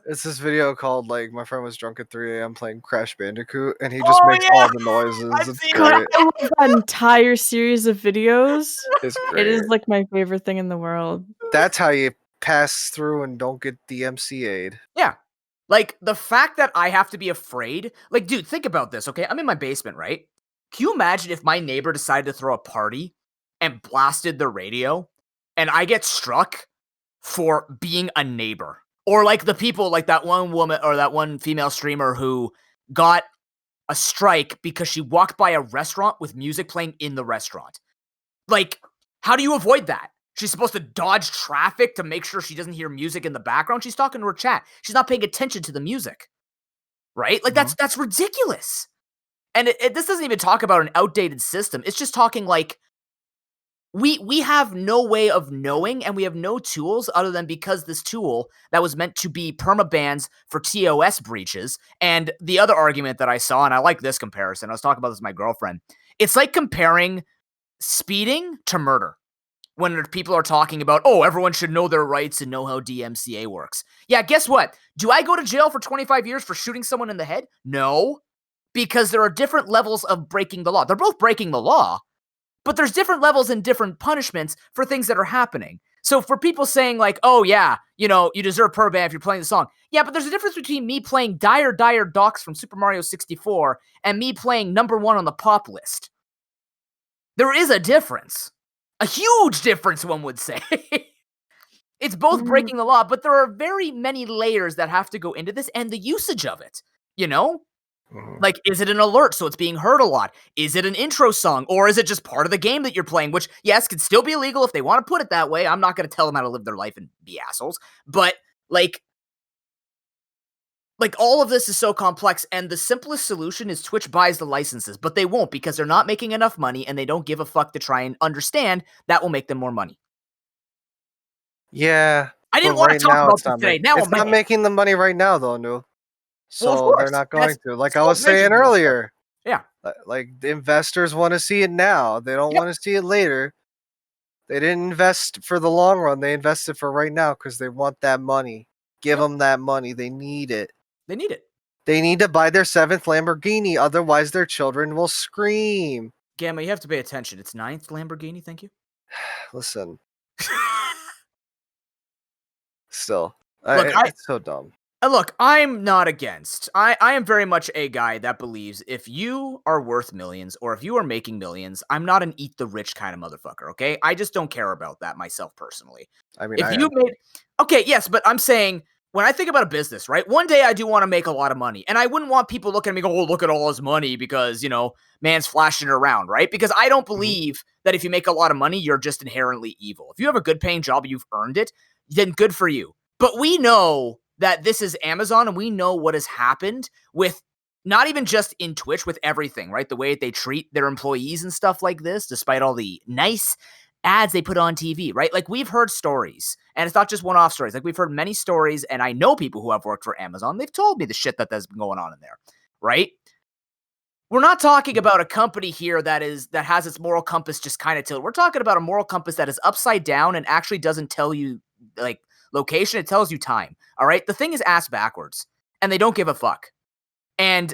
it's this video called, like, my friend was drunk at 3 a.m. playing Crash Bandicoot, and he just makes all the noises. It's great. I love that entire series of videos. It's great. It is, like, my favorite thing in the world. That's how you pass through and don't get DMCA'd. Yeah. Like, the fact that I have to be afraid, like, dude, think about this, okay? I'm in my basement, right? Can you imagine if my neighbor decided to throw a party and blasted the radio, and I get struck for being a neighbor? Or like the people, like that one woman or that one female streamer who got a strike because she walked by a restaurant with music playing in the restaurant. Like, how do you avoid that? She's supposed to dodge traffic to make sure she doesn't hear music in the background. She's talking to her chat. She's not paying attention to the music. Right? Like that's ridiculous. And this doesn't even talk about an outdated system. It's just talking like we have no way of knowing, and we have no tools other than because this tool that was meant to be permabans for TOS breaches. And the other argument that I saw, and I like this comparison, I was talking about this with my girlfriend. It's like comparing speeding to murder. When people are talking about, oh, everyone should know their rights and know how DMCA works. Yeah, guess what? Do I go to jail for 25 years for shooting someone in the head? No, because there are different levels of breaking the law. They're both breaking the law, but there's different levels and different punishments for things that are happening. So for people saying like, oh yeah, you deserve perban if you're playing the song. Yeah, but there's a difference between me playing Dire Docks from Super Mario 64 and me playing number 1 on the pop list. There is a difference. A huge difference, one would say. It's both breaking the law, but there are very many layers that have to go into this and the usage of it, Like, is it an alert so it's being heard a lot? Is it an intro song? Or is it just part of the game that you're playing, which, yes, could still be illegal if they want to put it that way. I'm not going to tell them how to live their life and be assholes. But, like all of this is so complex, and the simplest solution is Twitch buys the licenses, but they won't because they're not making enough money, and they don't give a fuck to try and understand that will make them more money. Yeah. I didn't want to talk about this today. Now it's not making the money right now, though, Noob. So they're not going to. Like I was saying earlier. Yeah. Like the investors want to see it now. They don't want to see it later. They didn't invest for the long run. They invested for right now because they want that money. Give them that money. They need it. They need it. They need to buy their 7th Lamborghini. Otherwise, their children will scream. Gamma, you have to pay attention. It's 9th Lamborghini. Thank you. Listen. Still. Look, it's so dumb. Look, I'm not against. I am very much a guy that believes if you are worth millions or if you are making millions, I'm not an eat the rich kind of motherfucker, okay? I just don't care about that myself personally. I mean, Okay, yes, but I'm saying when I think about a business, right? One day I do want to make a lot of money, and I wouldn't want people looking at me go, oh, look at all his money because, man's flashing it around, right? Because I don't believe that if you make a lot of money, you're just inherently evil. If you have a good paying job, you've earned it, then good for you. But we know that this is Amazon, and we know what has happened with not even just in Twitch, with everything, right? The way they treat their employees and stuff like this, despite all the nice ads they put on TV, right? Like, we've heard stories, and it's not just one-off stories. Like, we've heard many stories, and I know people who have worked for Amazon. They've told me the shit that's been going on in there, right? We're not talking about a company here that has its moral compass just kind of tilted. We're talking about a moral compass that is upside down and actually doesn't tell you, like, location. It tells you time. All right. The thing is ass backwards, and they don't give a fuck. And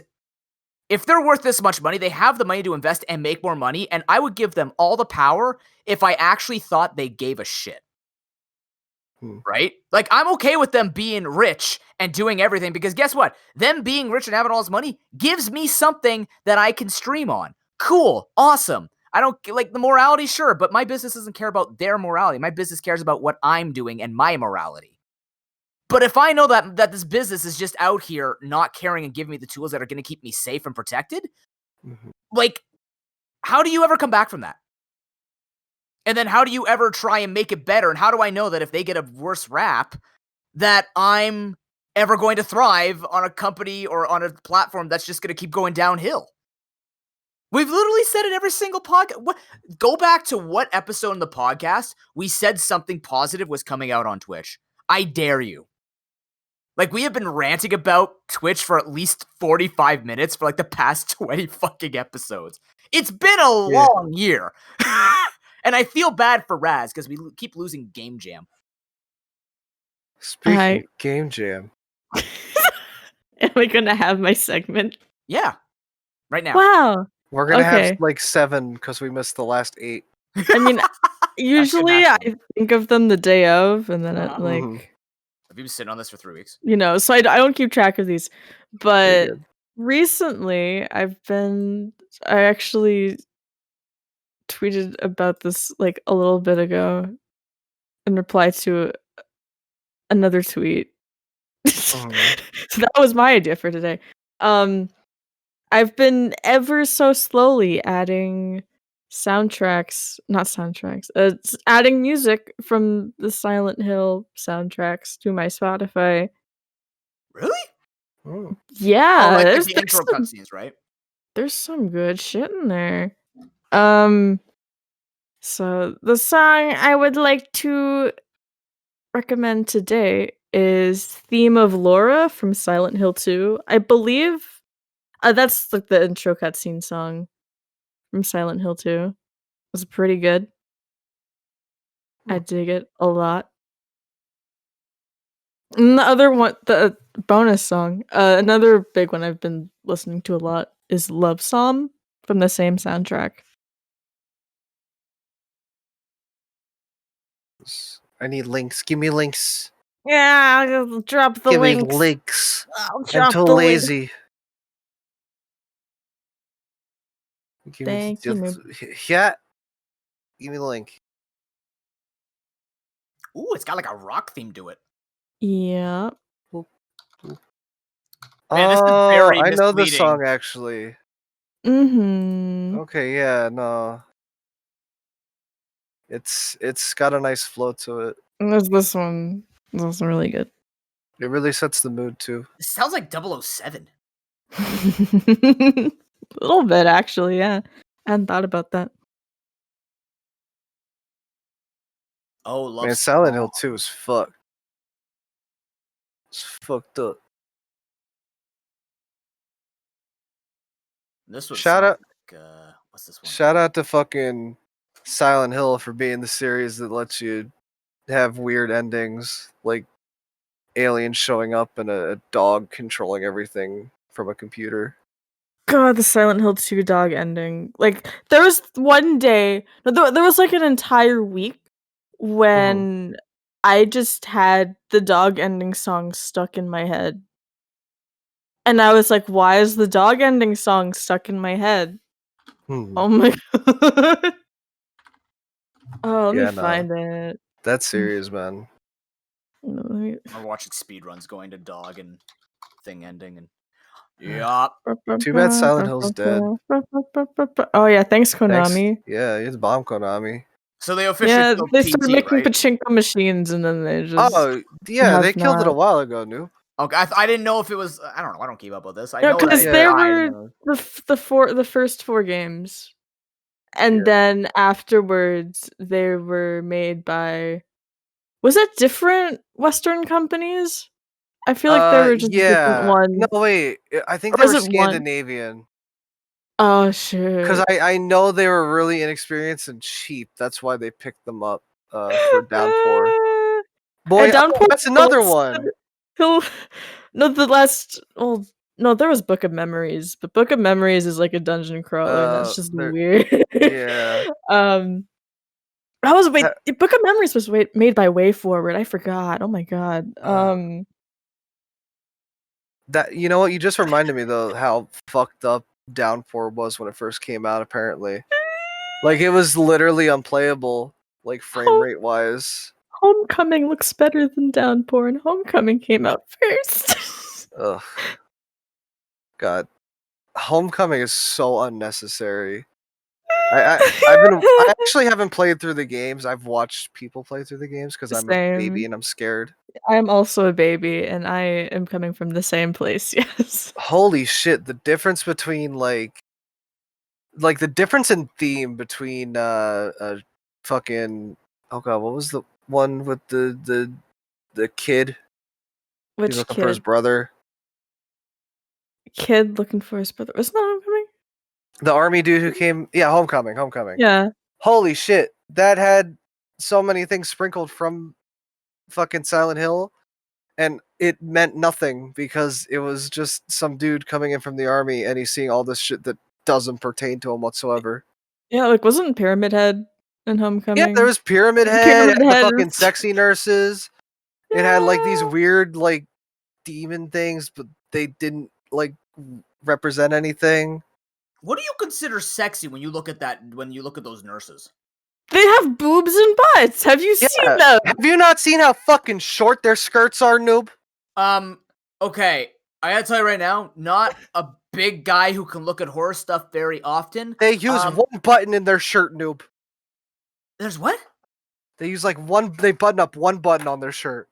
if they're worth this much money, they have the money to invest and make more money. And I would give them all the power if I actually thought they gave a shit. Right? Like, I'm okay with them being rich and doing everything because guess what? Them being rich and having all this money gives me something that I can stream on. Cool. Awesome. I don't like the morality, sure, but my business doesn't care about their morality. My business cares about what I'm doing and my morality. But if I know that this business is just out here not caring and giving me the tools that are going to keep me safe and protected, like, how do you ever come back from that? And then how do you ever try and make it better? And how do I know that if they get a worse rap, that I'm ever going to thrive on a company or on a platform that's just going to keep going downhill? We've literally said it every single podcast. Go back to what episode in the podcast we said something positive was coming out on Twitch. I dare you. Like, we have been ranting about Twitch for at least 45 minutes for like the past 20 fucking episodes. It's been a long year. And I feel bad for Raz because we keep losing Game Jam. Speaking of Game Jam. Am I going to have my segment? Yeah. Right now. Wow. We're going to have like 7 because we missed the last 8. I mean, usually I think of them the day of, and then it like... Have you been sitting on this for 3 weeks? So I don't keep track of these. But recently, I actually tweeted about this like a little bit ago in reply to another tweet. So that was my idea for today. I've been ever so slowly adding adding music from the Silent Hill soundtracks to my Spotify. Really? Yeah. Oh, like the intro cutscenes, right? There's some good shit in there. So the song I would like to recommend today is Theme of Laura from Silent Hill 2. I believe that's like the intro cutscene song from Silent Hill 2. It was pretty good. I dig it a lot. And the other one, the bonus song, another big one I've been listening to a lot is Love Song from the same soundtrack. I need links. Give me links. Yeah, I'll drop the Give links. me links. I'll I'm drop too the links. lazy. Give me Thank you, Noob. Yeah. Give me the link. Ooh, it's got like a rock theme to it. Yeah. Man, this is very I know the misleading. song actually. Mm-hmm. Okay, yeah, no. It's got a nice flow to it. And there's this one. This one's really good. It really sets the mood too. It sounds like 007. A little bit, actually, yeah. I hadn't thought about that. Oh, love Man, Silent song. Hill 2 is fucked. It's fucked up. This was Shout out, like, what's this one? shout out to fucking Silent Hill for being the series that lets you have weird endings, like aliens showing up and a dog controlling everything from a computer. God, the Silent Hill 2 dog ending. Like, there was one day, no, there was like an entire week when I just had the dog ending song stuck in my head. And I was like, why is the dog ending song stuck in my head? Oh my god. Oh, let me find it. That's serious, man. I'm watching speedruns going to dog and thing ending and yup. Too bad Silent Hill's dead. Oh yeah, thanks Konami. Thanks. Yeah, it's bomb Konami. So they officially Yeah, killed they PT, started making right? pachinko machines and then they just Yeah, have they killed it a not. while ago, Noob. Okay, I didn't know if it was. I don't know. I don't keep up with this. I No, know because that there died. were the first 4 games, and Yeah. then afterwards they were made by. Was it different Western companies? I feel like there were just different ones. No, wait. I think Or they was were it one? Scandinavian. Oh shit! Because I know they were really inexperienced and cheap. That's why they picked them up for Downpour. Boy, Downpour that's another one. No, the last. Oh no, there was Book of Memories, but Book of Memories is like a dungeon crawler, and that's just weird. Yeah. That was Book of Memories was made by Way Forward. I forgot. Oh my god. That you know what? You just reminded me though how fucked up Downpour was when it first came out. Apparently, like it was literally unplayable, like frame rate wise. Homecoming looks better than Downpour, and Homecoming came out first. Ugh. God, Homecoming is so unnecessary. I actually haven't played through the games. I've watched people play through the games because I'm a baby and I'm scared. I'm also a baby, and I am coming from the same place. Yes. Holy shit! The difference between like the difference in theme between fucking oh god, what was the one with the kid? Which He's looking kid? for his brother. Kid looking for his brother. Wasn't that Homecoming? The army dude who came. Yeah, Homecoming. Yeah. Holy shit! That had so many things sprinkled from fucking Silent Hill, and it meant nothing because it was just some dude coming in from the army and he's seeing all this shit that doesn't pertain to him whatsoever. Yeah, like wasn't Pyramid Head in Homecoming? Yeah, there was Pyramid Head, the fucking sexy nurses. It had like these weird like demon things, but they didn't like represent anything. What do you consider sexy when you look at that? When you look at those nurses? They have boobs and butts. Have you seen them? Have you not seen how fucking short their skirts are, Noob? Okay. I gotta tell you right now, not a big guy who can look at horror stuff very often. They use one button in their shirt, Noob. There's what? They use like they button up one button on their shirt.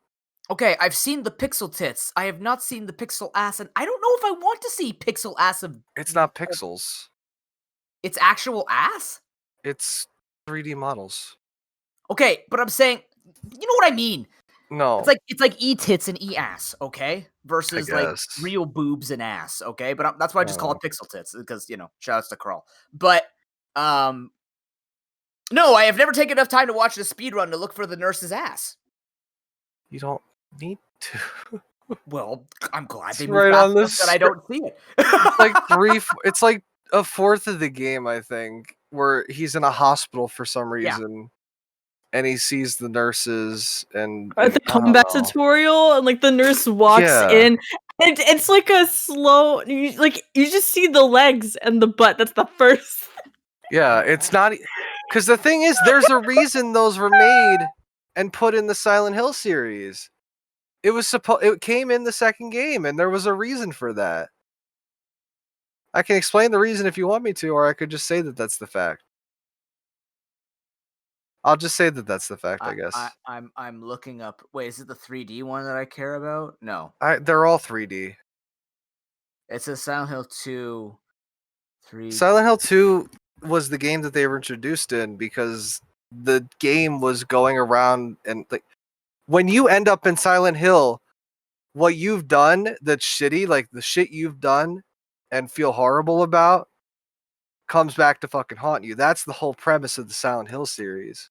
Okay, I've seen the pixel tits. I have not seen the pixel ass, and I don't know if I want to see pixel ass of. It's not pixels. It's actual ass. It's 3D models. Okay, but I'm saying, you know what I mean. No, It's like e tits and e ass, okay, I versus like guess. real boobs and ass, okay. But that's why I just call Oh. it pixel tits because shoutouts to Crawl. But no, I have never taken enough time to watch the speed run to look for the nurse's ass. You don't need to. Well, I'm glad It's they moved right fast on the enough that I don't see it. It's like it's like a fourth of the game, I think, where he's in a hospital for some Yeah. reason, and he sees the nurses and At the I don't combat know. tutorial, and like the nurse walks Yeah. in, and it's like a slow. You just see the legs and the butt. That's the first. Yeah, it's not because the thing is, there's a reason those were made and put in the Silent Hill series. It came in the second game, and there was a reason for that. I can explain the reason if you want me to, or I could just say that that's the fact. I'll just say that that's the fact, I guess. I'm looking up. Wait, is it the 3D one that I care about? No, They're all 3D. it says Silent Hill 2, 3. Silent Hill 2 was the game that they were introduced in because the game was going around and like when you end up in Silent Hill, what you've done that's shitty, like the shit you've done and feel horrible about, comes back to fucking haunt you. That's the whole premise of the Silent Hill series.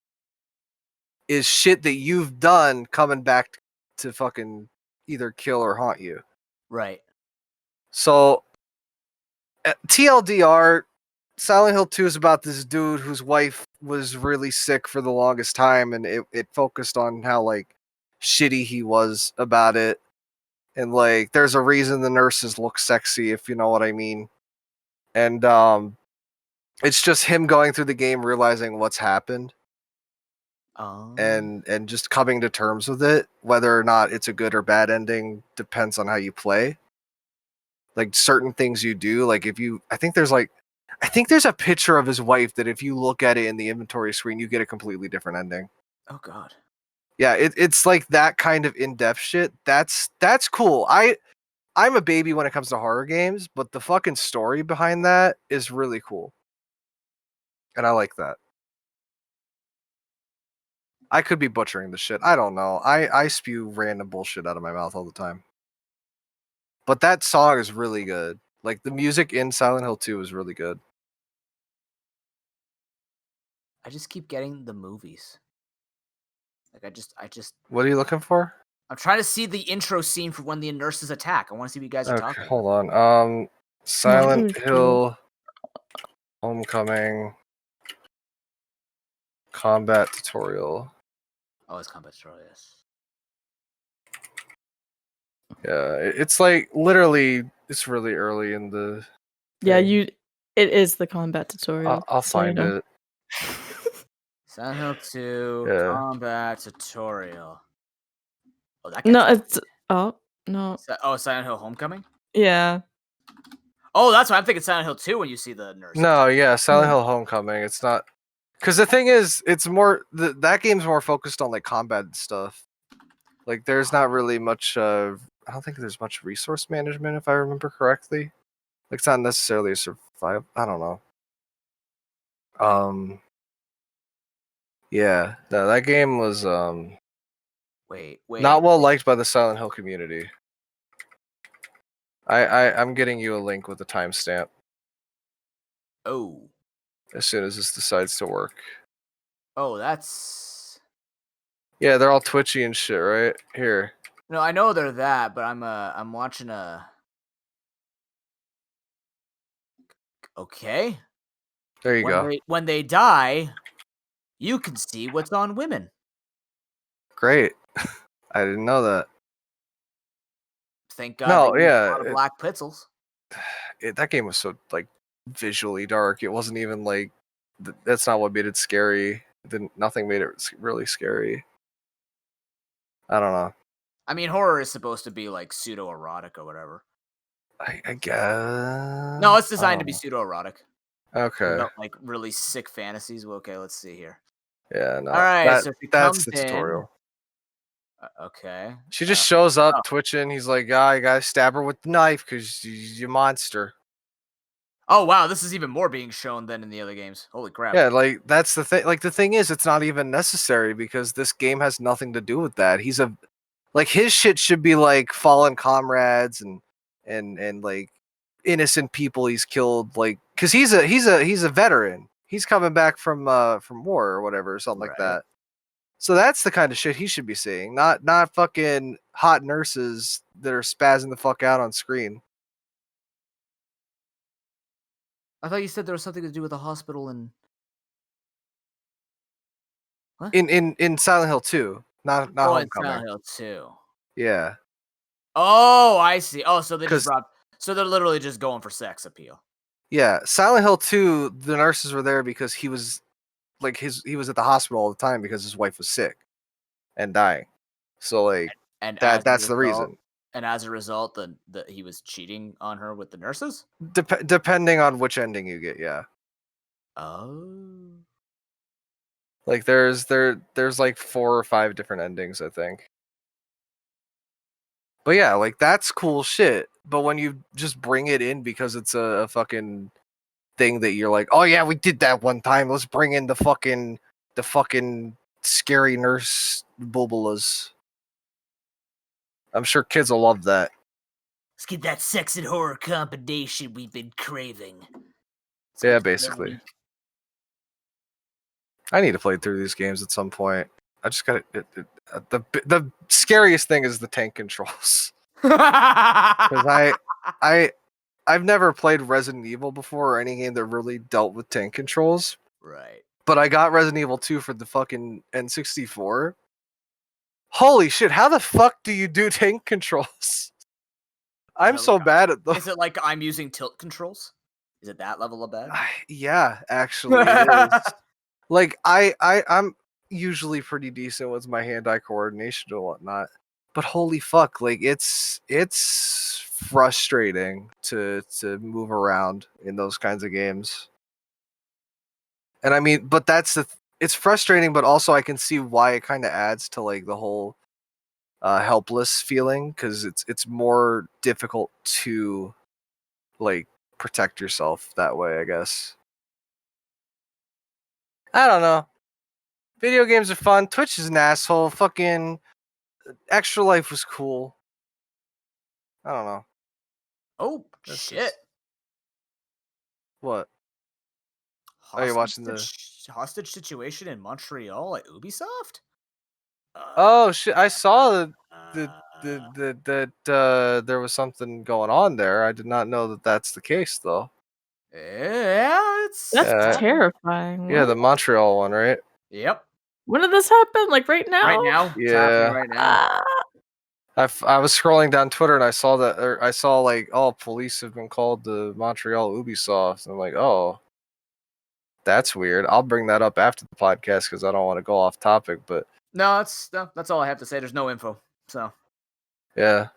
Is shit that you've done coming back to fucking either kill or haunt you. Right. So, TLDR, Silent Hill 2 is about this dude whose wife was really sick for the longest time, and it focused on how, like, shitty he was about it. And, like, there's a reason the nurses look sexy, if you know what I mean. And, it's just him going through the game, realizing what's happened. And just coming to terms with it. Whether or not it's a good or bad ending depends on how you play. Like certain things you do, like I think there's a picture of his wife that if you look at it in the inventory screen, you get a completely different ending. Oh god. Yeah, it's like that kind of in-depth shit. That's cool. I'm a baby when it comes to horror games, but the fucking story behind that is really cool. And I like that. I could be butchering the shit. I don't know. I spew random bullshit out of my mouth all the time. But that song is really good. Like the music in Silent Hill 2 is really good. I just keep getting the movies. Like I just What are you looking for? I'm trying to see the intro scene for when the nurses attack. I want to see what you guys are talking about. Hold on. Silent was Hill Homecoming combat tutorial. Oh, it's combat tutorial, yes. Yeah, it's like literally it's really early in the Yeah, thing. it is the combat tutorial. I'll so you find know. it. Silent Hill 2 Yeah. combat tutorial. Oh, that No, guy's it's no. Silent Hill Homecoming? Yeah. Oh, that's why I'm thinking Silent Hill 2 when you see the nurse. No, yeah, Silent Yeah. Hill Homecoming. It's not because the thing is, it's more that game's more focused on like combat stuff. Like, there's not really much. I don't think there's much resource management, if I remember correctly. Like, it's not necessarily a survival. I don't know. Yeah, no, that game was Wait. not well liked by the Silent Hill community. I'm getting you a link with a timestamp Oh. as soon as this decides to work. Oh, that's Yeah, they're all twitchy and shit, right? Here. No, I know they're that, but I'm watching a Okay. There you go. When they die, you can see what's on women. Great. I didn't know that. Thank God. No, they used yeah, a lot of black pixels. that game was so like visually dark. It wasn't even like that's not what made it scary. Nothing made it really scary. I don't know. I mean, horror is supposed to be like pseudo erotic or whatever. I guess. No, it's designed to be pseudo erotic. Okay. About like really sick fantasies. Well, okay, let's see here. Yeah, no. All right, so if he that's comes the in, tutorial. Okay. She just shows up oh. twitching. He's like, "Ah, you gotta stab her with the knife because you monster." Oh wow, this is even more being shown than in the other games. Holy crap! Yeah, like that's the thing. Like the thing is, it's not even necessary because this game has nothing to do with that. Like his shit should be like fallen comrades and like innocent people he's killed. Like because he's a veteran. He's coming back from war or whatever, or something like Right. that. So that's the kind of shit he should be seeing, not fucking hot nurses that are spazzing the fuck out on screen. I thought you said there was something to do with the hospital and. What? In Silent Hill 2, not In Homecoming. Silent Hill 2. Yeah, Oh, I see. Oh, so they just 'Cause- brought. So they're literally just going for sex appeal. yeah. Silent Hill 2, the nurses were there because he was like he was at the hospital all the time because his wife was sick and dying. So like And that's the reason. And as a result, the he was cheating on her with the nurses. Depending on which ending you get, yeah. Oh. Like there's like 4 or 5 different endings, I think. But yeah, like that's cool shit. But when you just bring it in because it's a fucking thing that you're like, oh yeah, we did that one time. Let's bring in the fucking scary nurse boobalas. I'm sure kids will love that. Let's get that sex and horror combination we've been craving. Yeah, basically. I need to play through these games at some point. I just got the scariest thing is the tank controls. Because I've never played Resident Evil before or any game that really dealt with tank controls. Right. But I got Resident Evil 2 for the fucking N64. Holy shit, how the fuck do you do tank controls? I'm so bad at them. Is it like I'm using tilt controls? Is it that level of bad? Yeah, actually it is. Like I'm usually pretty decent with my hand-eye coordination and whatnot. But holy fuck, like it's frustrating to move around in those kinds of games. And I mean, but it's frustrating, but also I can see why it kind of adds to like the whole helpless feeling because it's more difficult to like protect yourself that way, I guess. I don't know. Video games are fun. Twitch is an asshole. Fucking Extra Life was cool. I don't know. Oh shit! What? Are you watching hostage situation in Montreal at Ubisoft? Oh shit! I saw that there was something going on there. I did not know that that's the case though. Yeah, That's terrifying. Yeah, What? the Montreal one, right? Yep. When did this happen? Like right now? Right now? It's happening right now. I was scrolling down Twitter and I saw that, or I saw like, oh, police have been called to Montreal Ubisoft. And I'm like, oh, that's weird. I'll bring that up after the podcast because I don't want to go off topic. But No, that's all I have to say. There's no info. So yeah.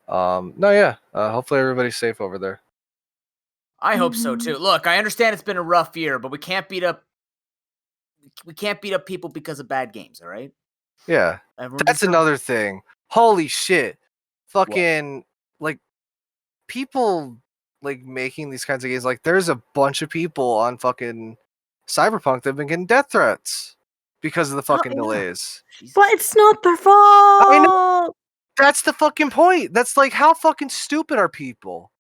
No, yeah. Hopefully everybody's safe over there. I hope so too. Look, I understand it's been a rough year, but we can't beat up people because of bad games, all right? Yeah. That's another thing. Holy shit. Fucking like people like making these kinds of games, like there's a bunch of people on fucking Cyberpunk that have been getting death threats because of the fucking delays. But it's not their fault. I know. That's the fucking point. That's like, how fucking stupid are people?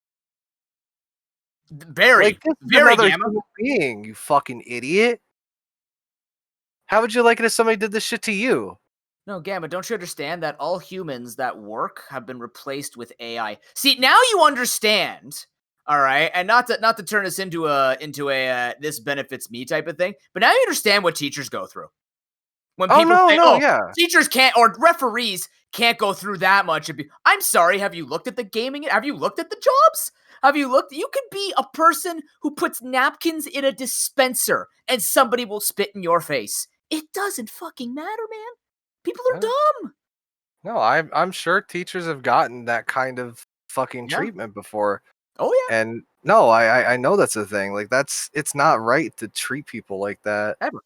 Very, like, this is very another Gamma. human being, you fucking idiot. How would you like it if somebody did this shit to you? No, Gamma, don't you understand that all humans that work have been replaced with AI? See, now you understand, all right? And not to turn this into a this benefits me type of thing, but now you understand what teachers go through. When people say, teachers can't, or referees can't go through that much. I'm sorry, have you looked at the gaming? Have you looked at the jobs? Have you looked? You could be a person who puts napkins in a dispenser and somebody will spit in your face. It doesn't fucking matter, man. People are dumb. No, I'm sure teachers have gotten that kind of fucking treatment before. Oh yeah. And no, I know that's a thing. Like it's not right to treat people like that. Ever.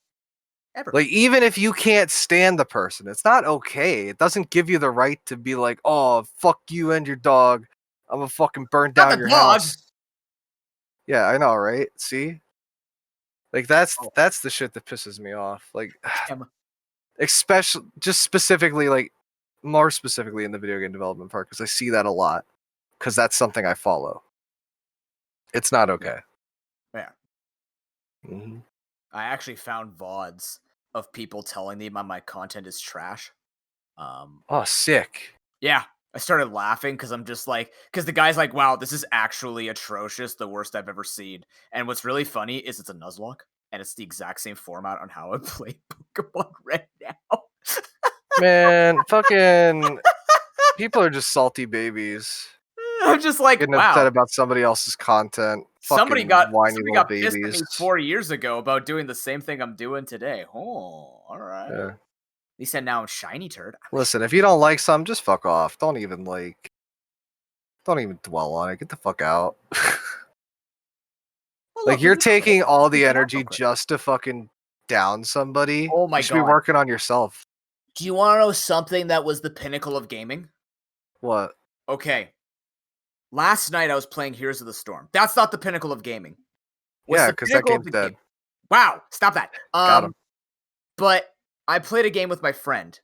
Ever. Like, even if you can't stand the person, it's not okay. It doesn't give you the right to be like, oh, fuck you and your dog. I'm gonna fucking burn Not down the your dog. house. Yeah, I know, right? See? Like, that's the shit that pisses me off. Like, Damn. especially, just specifically, like, more specifically in the video game development part, because I see that a lot. Because that's something I follow. It's not okay. Yeah. Mm-hmm. I actually found VODs of people telling me my content is trash. Oh, sick. Yeah. I started laughing because I'm just like, because the guy's like, wow, this is actually atrocious, the worst I've ever seen. And what's really funny is it's a Nuzlocke, and it's the exact same format on how I play Pokemon Red now. Man, fucking people are just salty babies. I'm just like, Getting wow. upset about somebody else's content. Somebody Fucking got whiny little got pissed at me babies. 4 years ago about doing the same thing I'm doing today. Oh, all right. Yeah. He said now I'm shiny turd. Listen, if you don't like something, just fuck off. Don't even dwell on it. Get the fuck out. Well, Like, look, you're give me credit. taking all the Give me energy credit. just to fucking down somebody. Oh my You should be God. working on yourself. Do you want to know something that was the pinnacle of gaming? What? Okay. Last night I was playing Heroes of the Storm. That's not the pinnacle of gaming. What's Yeah, the because that pinnacle of game's the dead. game? Wow, stop that. Got him. But I played a game with my friend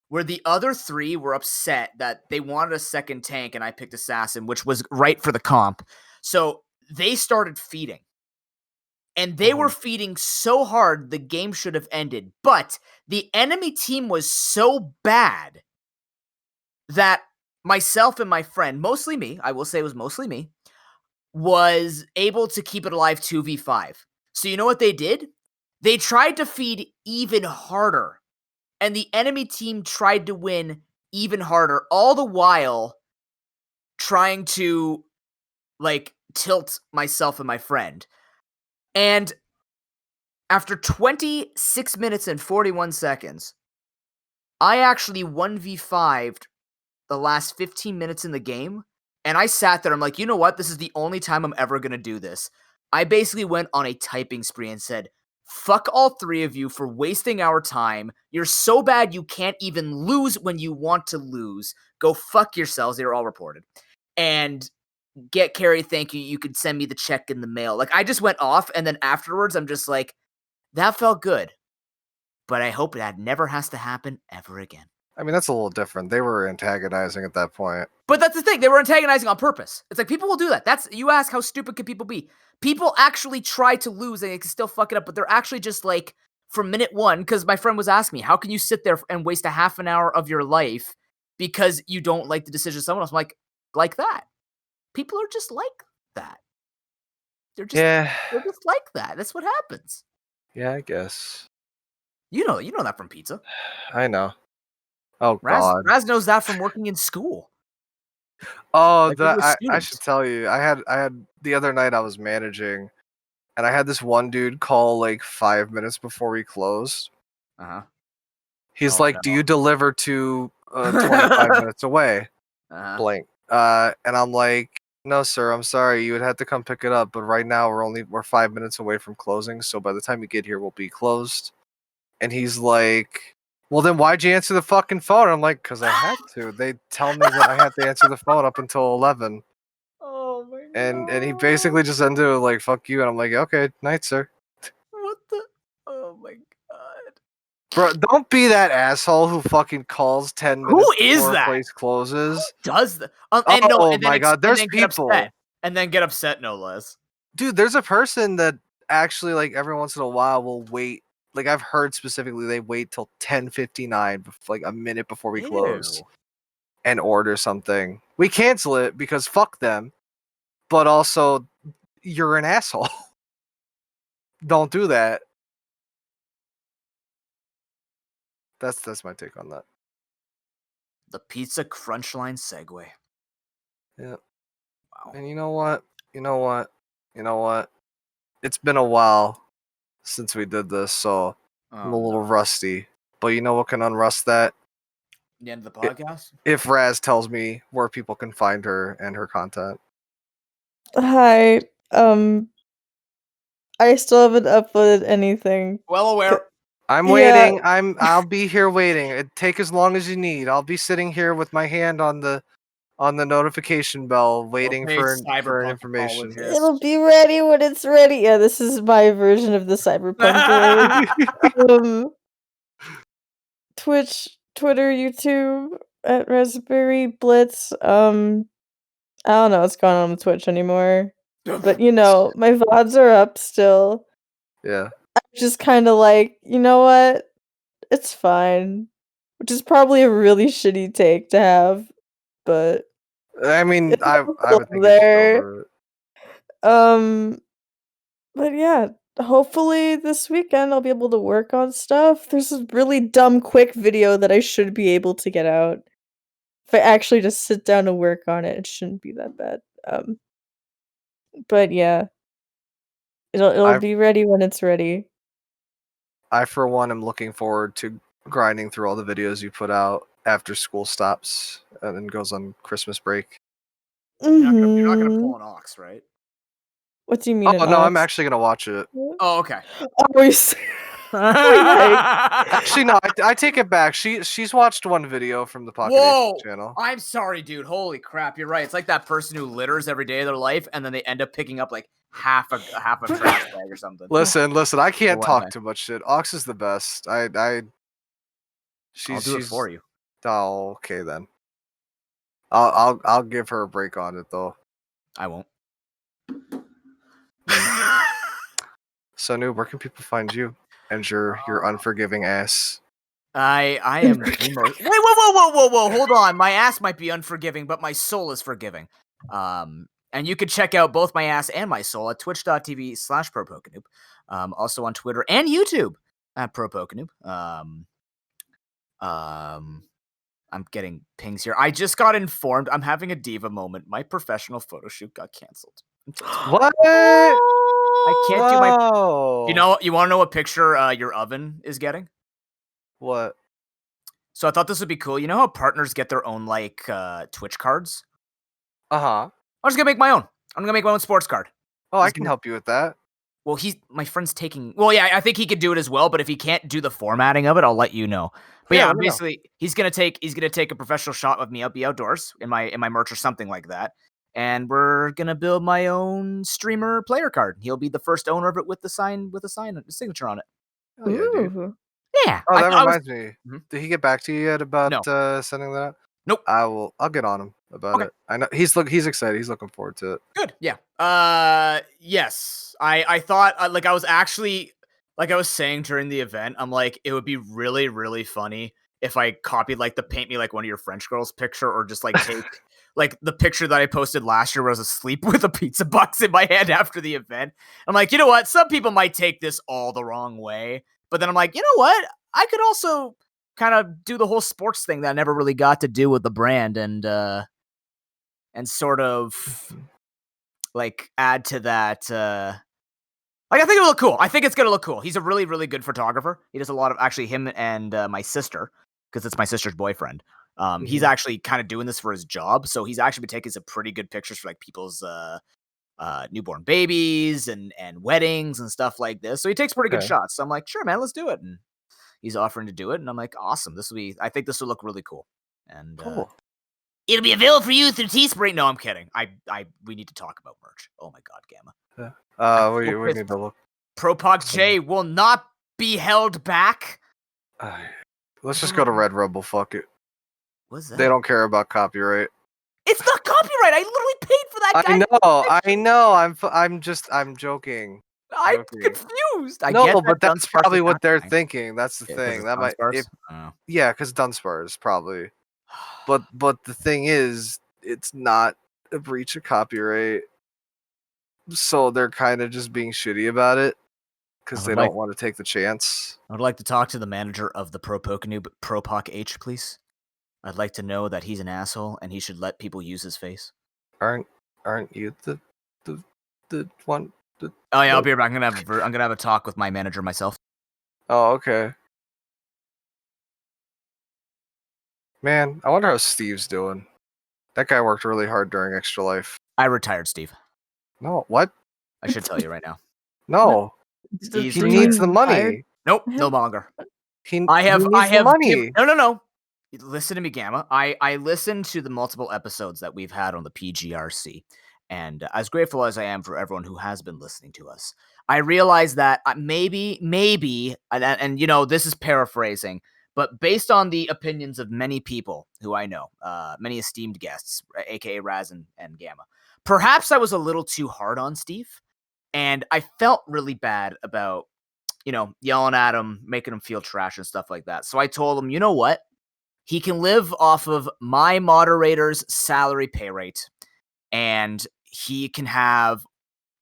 where the other three were upset that they wanted a second tank and I picked Assassin, which was right for the comp. So they started feeding. And they were feeding so hard the game should have ended. But the enemy team was so bad that myself and my friend, mostly me, I will say it was mostly me, was able to keep it alive 2v5. So you know what they did? They tried to feed even harder. And the enemy team tried to win even harder, all the while trying to, like, tilt myself and my friend. And after 26 minutes and 41 seconds, I actually 1v5'd the last 15 minutes in the game. And I sat there, I'm like, you know what? This is the only time I'm ever going to do this. I basically went on a typing spree and said, fuck all three of you for wasting our time. You're so bad you can't even lose when you want to lose. Go fuck yourselves. They were all reported. And get Carrie, thank you. You could send me the check in the mail. Like, I just went off, and then afterwards, I'm just like, that felt good. But I hope that never has to happen ever again. I mean, that's a little different. They were antagonizing at that point. But that's the thing. They were antagonizing on purpose. It's like, people will do that. That's, you ask how stupid can people be? People actually try to lose and they can still fuck it up, but they're actually just like, from minute one, because my friend was asking me, how can you sit there and waste a half an hour of your life because you don't like the decision of someone else? I'm like that. People are just like that. They're just like that. That's what happens. Yeah, I guess. You know that from pizza. I know. Oh, God. Raz knows that from working in school. Oh, Like, when he was I students. should tell you. I had the other night I was managing, and I had this one dude call like 5 minutes before we closed. Uh-huh. He's Oh, like, no. "Do you deliver to 25 minutes away?" Uh-huh. Blank. And I'm like, "No, sir. I'm sorry. You would have to come pick it up. But right now we're 5 minutes away from closing. So by the time you get here, we'll be closed." And he's like, "Well, then why'd you answer the fucking phone?" I'm like, "Because I had to. They tell me that I had to answer the phone up until 11." Oh my God. And he basically just ended it like, "Fuck you." And I'm like, "Okay, night, sir." What the? Oh my God. Bro, don't be that asshole who fucking calls 10 Who minutes is before a that? place closes. Does the Oh my God, there's get people. upset. And then get upset, no less. Dude, there's a person that actually, like, every once in a while will wait. Like, I've heard specifically they wait till 10:59, like a minute before we close, Ew. and order something. We cancel it because fuck them, but also you're an asshole. Don't do that. That's my take on that. The pizza crunch line segue. Yeah. Wow. And you know what? It's been a while since we did this, so I'm a little rusty. But you know what can unrust that? The end of the podcast? If Raz tells me where people can find her and her content. Hi. I still haven't uploaded anything. Well aware. I'm Yeah. waiting. I'll be here waiting. Take as long as you need. I'll be sitting here with my hand on the notification bell, waiting Okay, for cyberpunk information. apologist. It'll be ready when it's ready. Yeah, this is my version of the cyberpunk wave. Twitch, Twitter, YouTube at RazzberryBlitz. I don't know what's going on with Twitch anymore. But you know, my VODs are up still. Yeah. I'm just kind of like, you know what? It's fine. Which is probably a really shitty take to have, but I mean, it's I still would think you'd get there. over it. But yeah, hopefully this weekend I'll be able to work on stuff. There's a really dumb quick video that I should be able to get out. If I actually just sit down and work on it, it shouldn't be that bad. But yeah. It'll be ready when it's ready. I for one am looking forward to grinding through all the videos you put out after school stops and then goes on Christmas break. You're not gonna pull an ox, right? What do you mean? Oh no, I'm actually gonna watch it. Oh, okay. Always. Actually, no, I take it back. She's watched one video from the Pocket Whoa! channel. I'm sorry, dude. Holy crap, you're right. It's like that person who litters every day of their life, and then they end up picking up like half a trash bag or something. Listen, I can't What, talk man? too much shit. Ox is the best. I'll do it for you. Oh, okay then. I'll give her a break on it though. I won't. So, Noob, where can people find you and your unforgiving ass? I am the most. Wait, whoa! Hold on. My ass might be unforgiving, but my soul is forgiving. And you can check out both my ass and my soul at twitch.tv/ProPokeNoob. Also on Twitter and YouTube at ProPokeNoob. I'm getting pings here. I just got informed I'm having a diva moment. My professional photo shoot got canceled. What? I can't do my. No. You want to know what picture your oven is getting? What? So I thought this would be cool. You know how partners get their own like Twitch cards? Uh-huh. I'm just gonna make my own. I'm gonna make my own sports card. Oh, I can help you with that. Well, my friend's taking. Well, yeah, I think he could do it as well. But if he can't do the formatting of it, I'll let you know. But yeah, basically, he's gonna take a professional shot of me. I'll be outdoors in my merch or something like that, and we're gonna build my own streamer player card. He'll be the first owner of it with the signature on it. Oh yeah, dude. Yeah. Oh, that reminds me. Mhm. Did he get back to you yet about No. sending that out? Nope. I'll get on him about it. I know he's excited. He's looking forward to it. Good. Yeah. Yes. I thought I was actually like I was saying during the event, I'm like, it would be really, really funny if I copied like the paint me like one of your French girls picture, or just like take like the picture that I posted last year where I was asleep with a pizza box in my hand after the event. I'm like, you know what? Some people might take this all the wrong way. But then I'm like, you know what? I could also kind of do the whole sports thing that I never really got to do with the brand, and sort of like add to that. Like, I think it'll look cool. I think it's gonna look cool. He's a really, really good photographer. He does a lot of him and my sister, because it's my sister's boyfriend. He's actually kind of doing this for his job, so he's actually been taking some pretty good pictures for like people's newborn babies and weddings and stuff like this. So he takes pretty good shots. So I'm like, sure, man, let's do it. And he's offering to do it, and I'm like, awesome. I think this will look really cool. And cool. It'll be available for you through Teespring. No, I'm kidding. We need to talk about merch. Oh my god, Gamma. We need to look. ProPokeJ will not be held back. Let's just go to Red Rebel. Fuck it. What's that? They don't care about copyright. It's not copyright. I literally paid for that guy. I know. I'm joking. I'm confused. But that's probably what they're thinking. That's the thing. That might, because Dunsparce probably. But the thing is, it's not a breach of copyright, so they're kind of just being shitty about it because they don't want to take the chance. I would like to talk to the manager of the ProPokeNoob, ProPok please. I'd like to know that he's an asshole and he should let people use his face. Aren't you the one? Oh yeah, I'll be right back. I'm gonna have a talk with my manager myself. Oh, okay. Man, I wonder how Steve's doing. That guy worked really hard during Extra Life. I retired, Steve. No, what? I should tell you right now. No. He needs the money. Nope, no longer. He I have the money. No. Listen to me, Gamma. I listened to the multiple episodes that we've had on the PGRC, and as grateful as I am for everyone who has been listening to us, I realize that maybe, and you know, this is paraphrasing, but based on the opinions of many people who I know, many esteemed guests, aka Raz and Gamma, perhaps I was a little too hard on Steve, and I felt really bad about, you know, yelling at him, making him feel trash and stuff like that. So I told him, you know what? He can live off of my moderator's salary pay rate, and he can have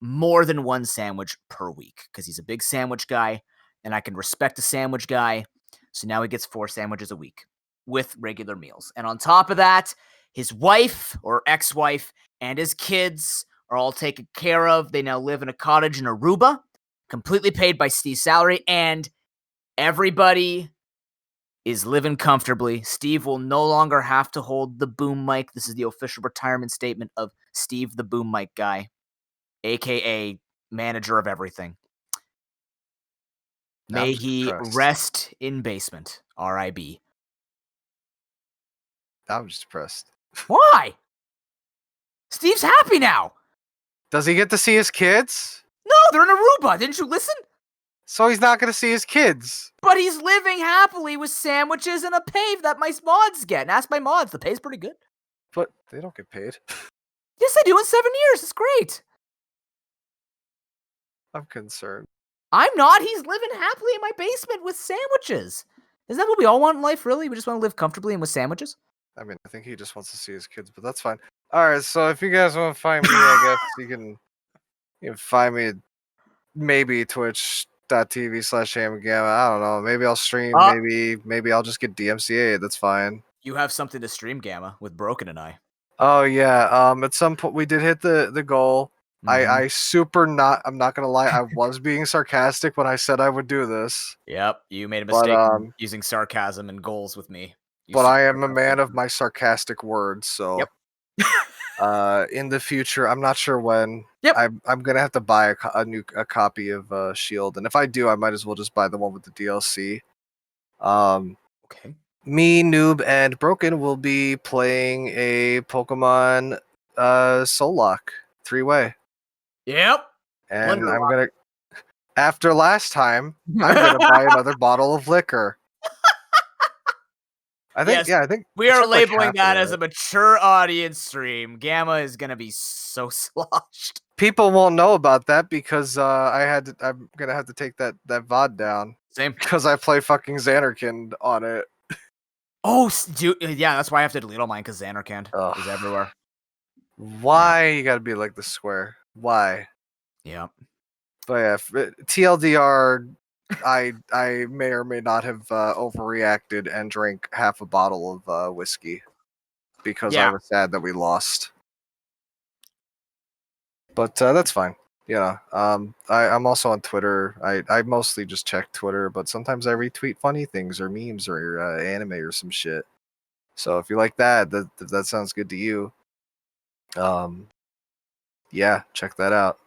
more than one sandwich per week because he's a big sandwich guy, and I can respect a sandwich guy. So now he gets 4 sandwiches a week with regular meals. And on top of that, his wife or ex-wife and his kids are all taken care of. They now live in a cottage in Aruba, completely paid by Steve's salary, and everybody is living comfortably. Steve will no longer have to hold the boom mic. This is the official retirement statement of Steve the boom mic guy, aka manager of everything. May he rest in basement. R.I.B. I'm just depressed. Why? Steve's happy now. Does he get to see his kids? No, they're in Aruba. Didn't you listen? So he's not going to see his kids. But he's living happily with sandwiches and a pay that my mods get. And ask my mods. The pay's pretty good. But they don't get paid. Yes, they do in 7 years. It's great. I'm concerned. I'm not. He's living happily in my basement with sandwiches. Isn't that what we all want in life, really? We just want to live comfortably and with sandwiches? I mean, I think he just wants to see his kids, but that's fine. All right, so if you guys want to find me, I guess you can find me at maybe twitch.tv/AmaGamma. I don't know. Maybe I'll stream. Maybe I'll just get DMCA. That's fine. You have something to stream, Gamma, with Broken and I. Oh yeah. At some point we did hit the goal. Mm-hmm. I'm not gonna lie, I was being sarcastic when I said I would do this. Yep, you made a mistake using sarcasm and goals with me. But I am a man of my sarcastic words, so yep. In the future, I'm not sure when. Yep. I'm gonna have to buy a copy of Shield, and if I do, I might as well just buy the one with the DLC. Okay. Me, Noob, and Broken will be playing a Pokemon Soul Lock 3-way. Yep. And I'm gonna, after last time, I'm gonna buy another bottle of liquor. I think, yes, I think we are labeling that as a mature audience stream. Gamma is gonna be so sloshed. People won't know about that because I'm gonna have to take that VOD down. Same. Because I play fucking Xanarkand on it. Oh, dude, yeah, that's why I have to delete all mine because Xanarkand is everywhere. Why you gotta be like the square? Why? Yeah. But yeah, TLDR, I may or may not have overreacted and drank half a bottle of whiskey because I was sad that we lost. But that's fine. Yeah. I'm also on Twitter. I mostly just check Twitter, but sometimes I retweet funny things or memes or anime or some shit. So if you like that, if that sounds good to you, yeah, check that out.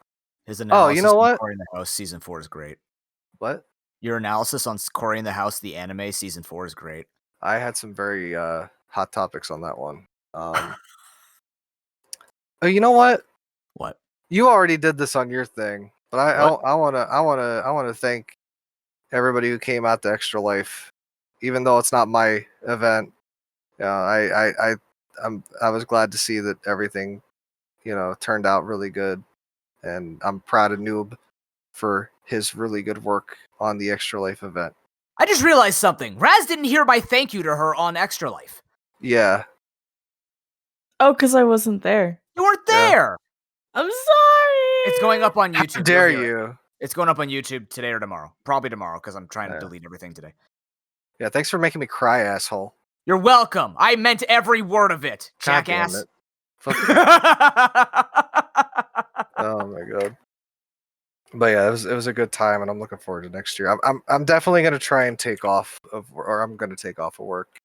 His analysis you know what? on Cory in the House season 4 is great. What? Your analysis on Cory in the House, the anime season 4 is great. I had some very hot topics on that one. Oh, you know what? What? You already did this on your thing, but I wanna thank everybody who came out to Extra Life, even though it's not my event. I was glad to see that everything, turned out really good, and I'm proud of Noob for his really good work on the Extra Life event. I just realized something. Raz didn't hear my thank you to her on Extra Life. Yeah. Oh, because I wasn't there. You weren't there. I'm sorry. It's going up on YouTube. How dare you? It's going up on YouTube today or tomorrow. Probably tomorrow because I'm trying to delete everything today. Yeah, thanks for making me cry, asshole. You're welcome. I meant every word of it, jackass. Oh my god. But yeah, it was a good time, and I'm looking forward to next year. I'm definitely gonna try and take off of work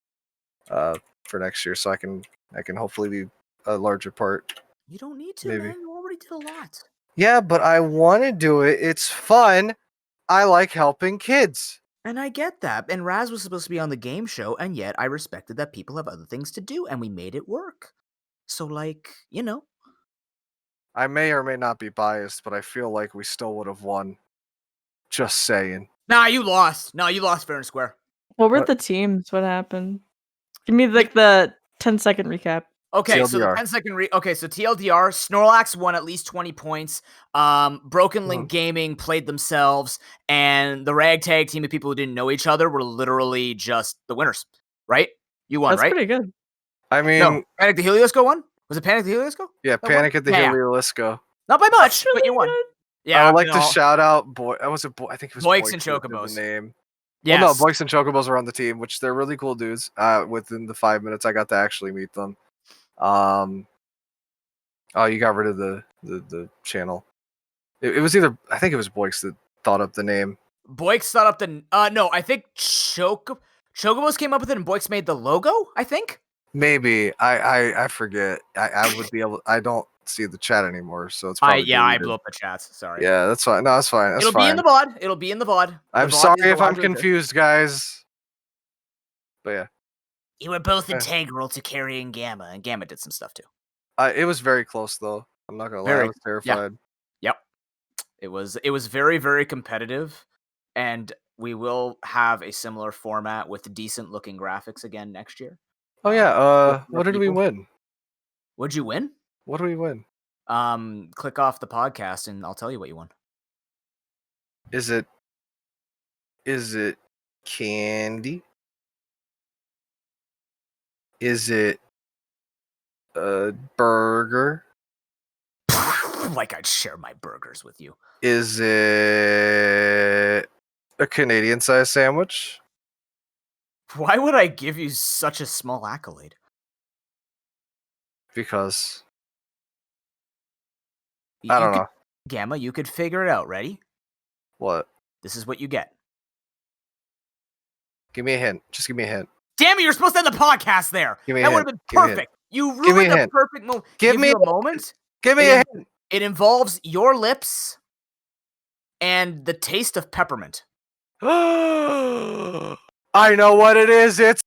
for next year, so I can hopefully be a larger part. You don't need to, man. You already did a lot. Yeah, but I want to do it. It's fun. I like helping kids. And I get that. And Raz was supposed to be on the game show, and yet I respected that people have other things to do, and we made it work. So, like, you know. I may or may not be biased, but I feel like we still would have won. Just saying. Nah, you lost. No, you lost fair and square. What were What? the teams? What happened? Give me like the 10-second recap. Okay, so the TLDR. 10-second so TLDR, Snorlax won at least 20 points. Broken Link Gaming played themselves, and the ragtag team of people who didn't know each other were literally just the winners, right? You won, That's right? pretty good. I mean, No, Panic the Helios Go won? Was it Panic the Helios Go? yeah, that Panic won? at the Yeah. Heliosco. Not by much, That's but you really won. good. Yeah, I would I'm like gonna- to shout out Boy. Was it Boy? I think it was Boix and that did Chocobos. The name. Yes. Well, no, Boix and Chocobos were on the team, which they're really cool dudes. Within the 5 minutes, I got to actually meet them. Oh, you got rid of the channel. It was either, I think it was Boix that thought up the name. Boix thought up the no, I think Chocobos came up with it, and Boix made the logo. I think. Maybe I forget. I would be able. I don't see the chat anymore, so it's probably. I deleted. blew up the chats. Sorry. Yeah, that's fine. No, that's fine. That's It'll fine. be in the VOD. It'll be in the VOD. I'm The VOD sorry is the if I'm larger of this. confused, guys. But yeah, You were both Eh. integral to carrying Gamma, and Gamma did some stuff too. it was very close though. I'm not gonna lie. I Very- was terrified. Yep. It was very, very competitive, and we will have a similar format with decent looking graphics again next year. Oh yeah. more What did we people. win? What'd you win? What did we win? Click off the podcast and I'll tell you what you won. Is it candy? Is it a burger? Like I'd share my burgers with you. Is it a Canadian sized sandwich? Why would I give you such a small accolade? Because You- I you don't could- know. Gamma, you could figure it out. Ready? What? This is what you get. Give me a hint. Just give me a hint. Damn it, you're supposed to end the podcast there. Give me a That would hint. have been Give me a hint. perfect. You Give me a ruined the hint. perfect moment. Give me you a a moment. Give me a It- hint. It involves your lips and the taste of peppermint. I know what it is. It's